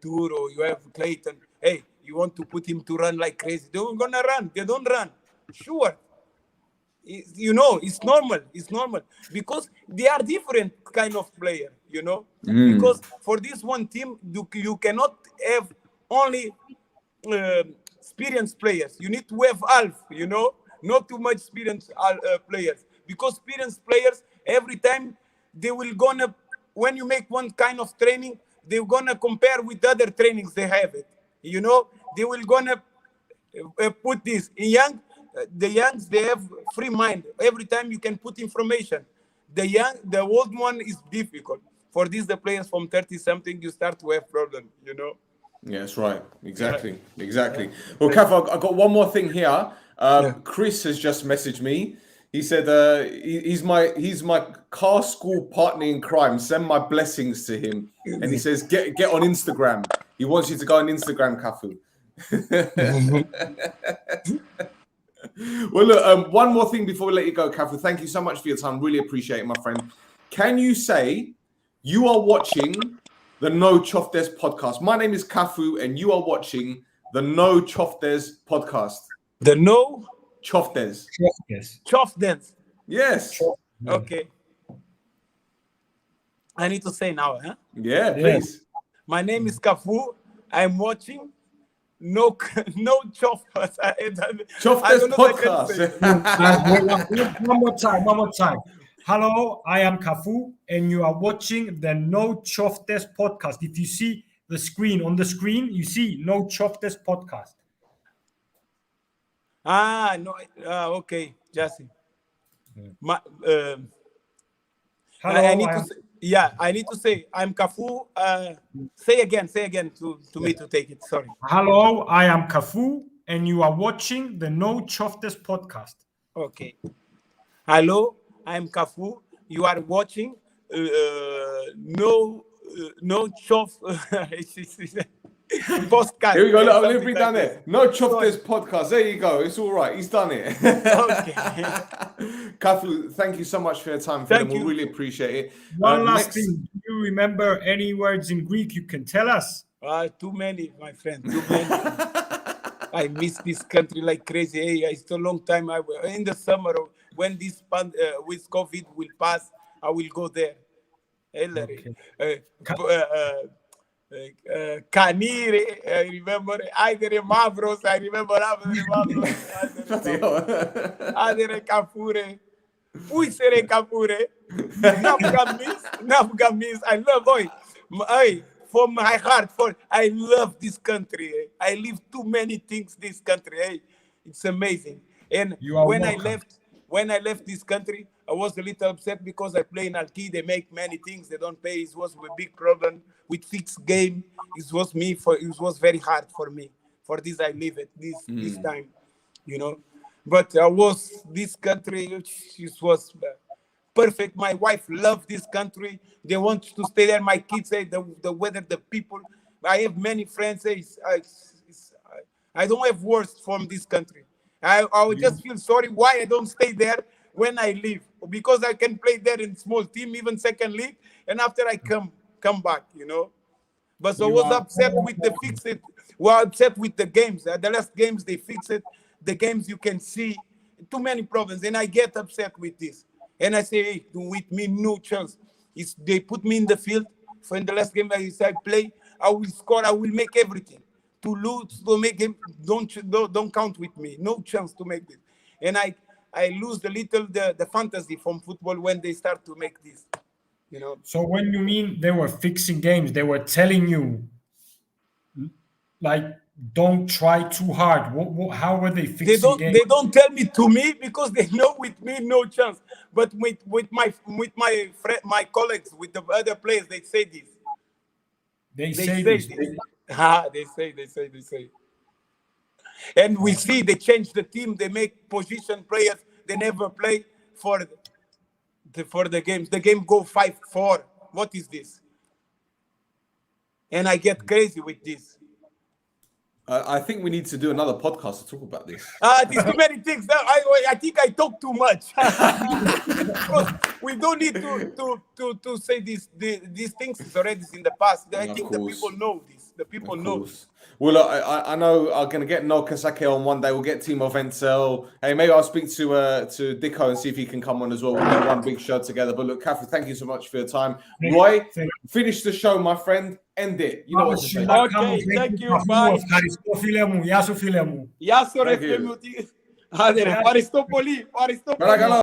Duro, you have Clayton. Hey, you want to put him to run like crazy? They're gonna run. They don't run. Sure. You know, it's normal. It's normal because they are different kind of player. You know, because for this one team, you cannot have only experienced players. You need to have half. You know, not too much experienced players, because experienced players every time they will gonna, when you make one kind of training, they're gonna compare with other trainings they have it. You know, they will gonna put this in young. The youngs, they have free mind. Every time you can put information. The old one is difficult. For these, the players from 30-something, you start to have problem, you know? Yes, right. Exactly. Exactly. Well, Cafu, I've got one more thing here. Chris has just messaged me. He said he's my car school partner in crime. Send my blessings to him. And he says, get on Instagram. He wants you to go on Instagram, Cafu. Well, look, one more thing before we let you go, Cafu. Thank you so much for your time. Really appreciate it, my friend. Can you say you are watching the NoChoftes podcast? My name is Cafu, and you are watching the NoChoftes podcast. The Choftes. Choftes. Yes. Okay. I need to say now, huh? Yeah, please. My name is Cafu. I'm watching NoChoftes. Choftes podcast. One more time. Hello, I am Cafu, and you are watching the NoChoftes podcast. If you see the screen, on the screen, you see NoChoftes podcast. No. Okay, Jesse. Hello, I need to say, I'm Cafu. Say again to me to take it. Sorry. Hello, I am Cafu, and you are watching the NoChoftes podcast. Okay. Hello, I'm Cafu. You are watching NoChoftes podcast. Here we go. Look, let me bring down there. NoChoftes podcast. There you go. It's all right. He's done it. Okay. Cafu, thank you so much for your time. Thank you. We really appreciate it. One last thing. Do you remember any words in Greek you can tell us? Too many, my friend. Too many. I miss this country like crazy. Hey, it's a long time. In the summer, when this with COVID will pass, I will go there. Okay. Canire, I remember. Adere Mavros, I remember. Adere Capure. Puisere Capure. Nafgamis. I love from my heart. I love this country. I live too many things this country. It's amazing. And when I left this country, I was a little upset because I play in Alki. They make many things. They don't pay. It was a big problem with fixed game. It was very hard for me. For this, I leave it this time, you know. But I was this country. It was perfect. My wife loved this country. They want to stay there. My kids say the weather, the people. I have many friends say I don't have words from this country. I would just feel sorry why I don't stay there when I leave, because I can play there in small team, even second league, and after I come back, you know. But so I was upset with the fix it. Well, upset with the games. The last games they fix it. The games you can see too many problems, and I get upset with this. And I say, hey, with me no chance. They put me in the field for in the last game I play. I will score. I will make everything. To lose, to make him, don't count with me. No chance to make this. And I lose the fantasy from football when they start to make this, you know. So when you mean they were fixing games, they were telling you, like, don't try too hard. How were they fixing games? They don't tell me to me because they know with me no chance. But with my colleagues, with the other players, they say this. They say this. They say. And we see they change the team. They make position players. They never play for the games. The game go 5-4. What is this? And I get crazy with this. I think we need to do another podcast to talk about this. There's too many things. I think I talk too much. Because we don't need to say these things is already in the past. I think the people know this. The people know this. Well, look, I know I'm going to get No Kasake on one day. We'll get Timo Wenzel. Hey, maybe I'll speak to Dicko and see if he can come on as well. We'll get one big show together. But look, Cafu, thank you so much for your time. Roy, finish the show, my friend. End it. You know what to say. Okay, thank you. Bye. Ευχαριστώ, φίλε μου. Γεια σου, φίλε μου. Γεια σου, ρε φίλε μου. Άντε, ρε, ευχαριστώ πολύ. Παρακαλώ.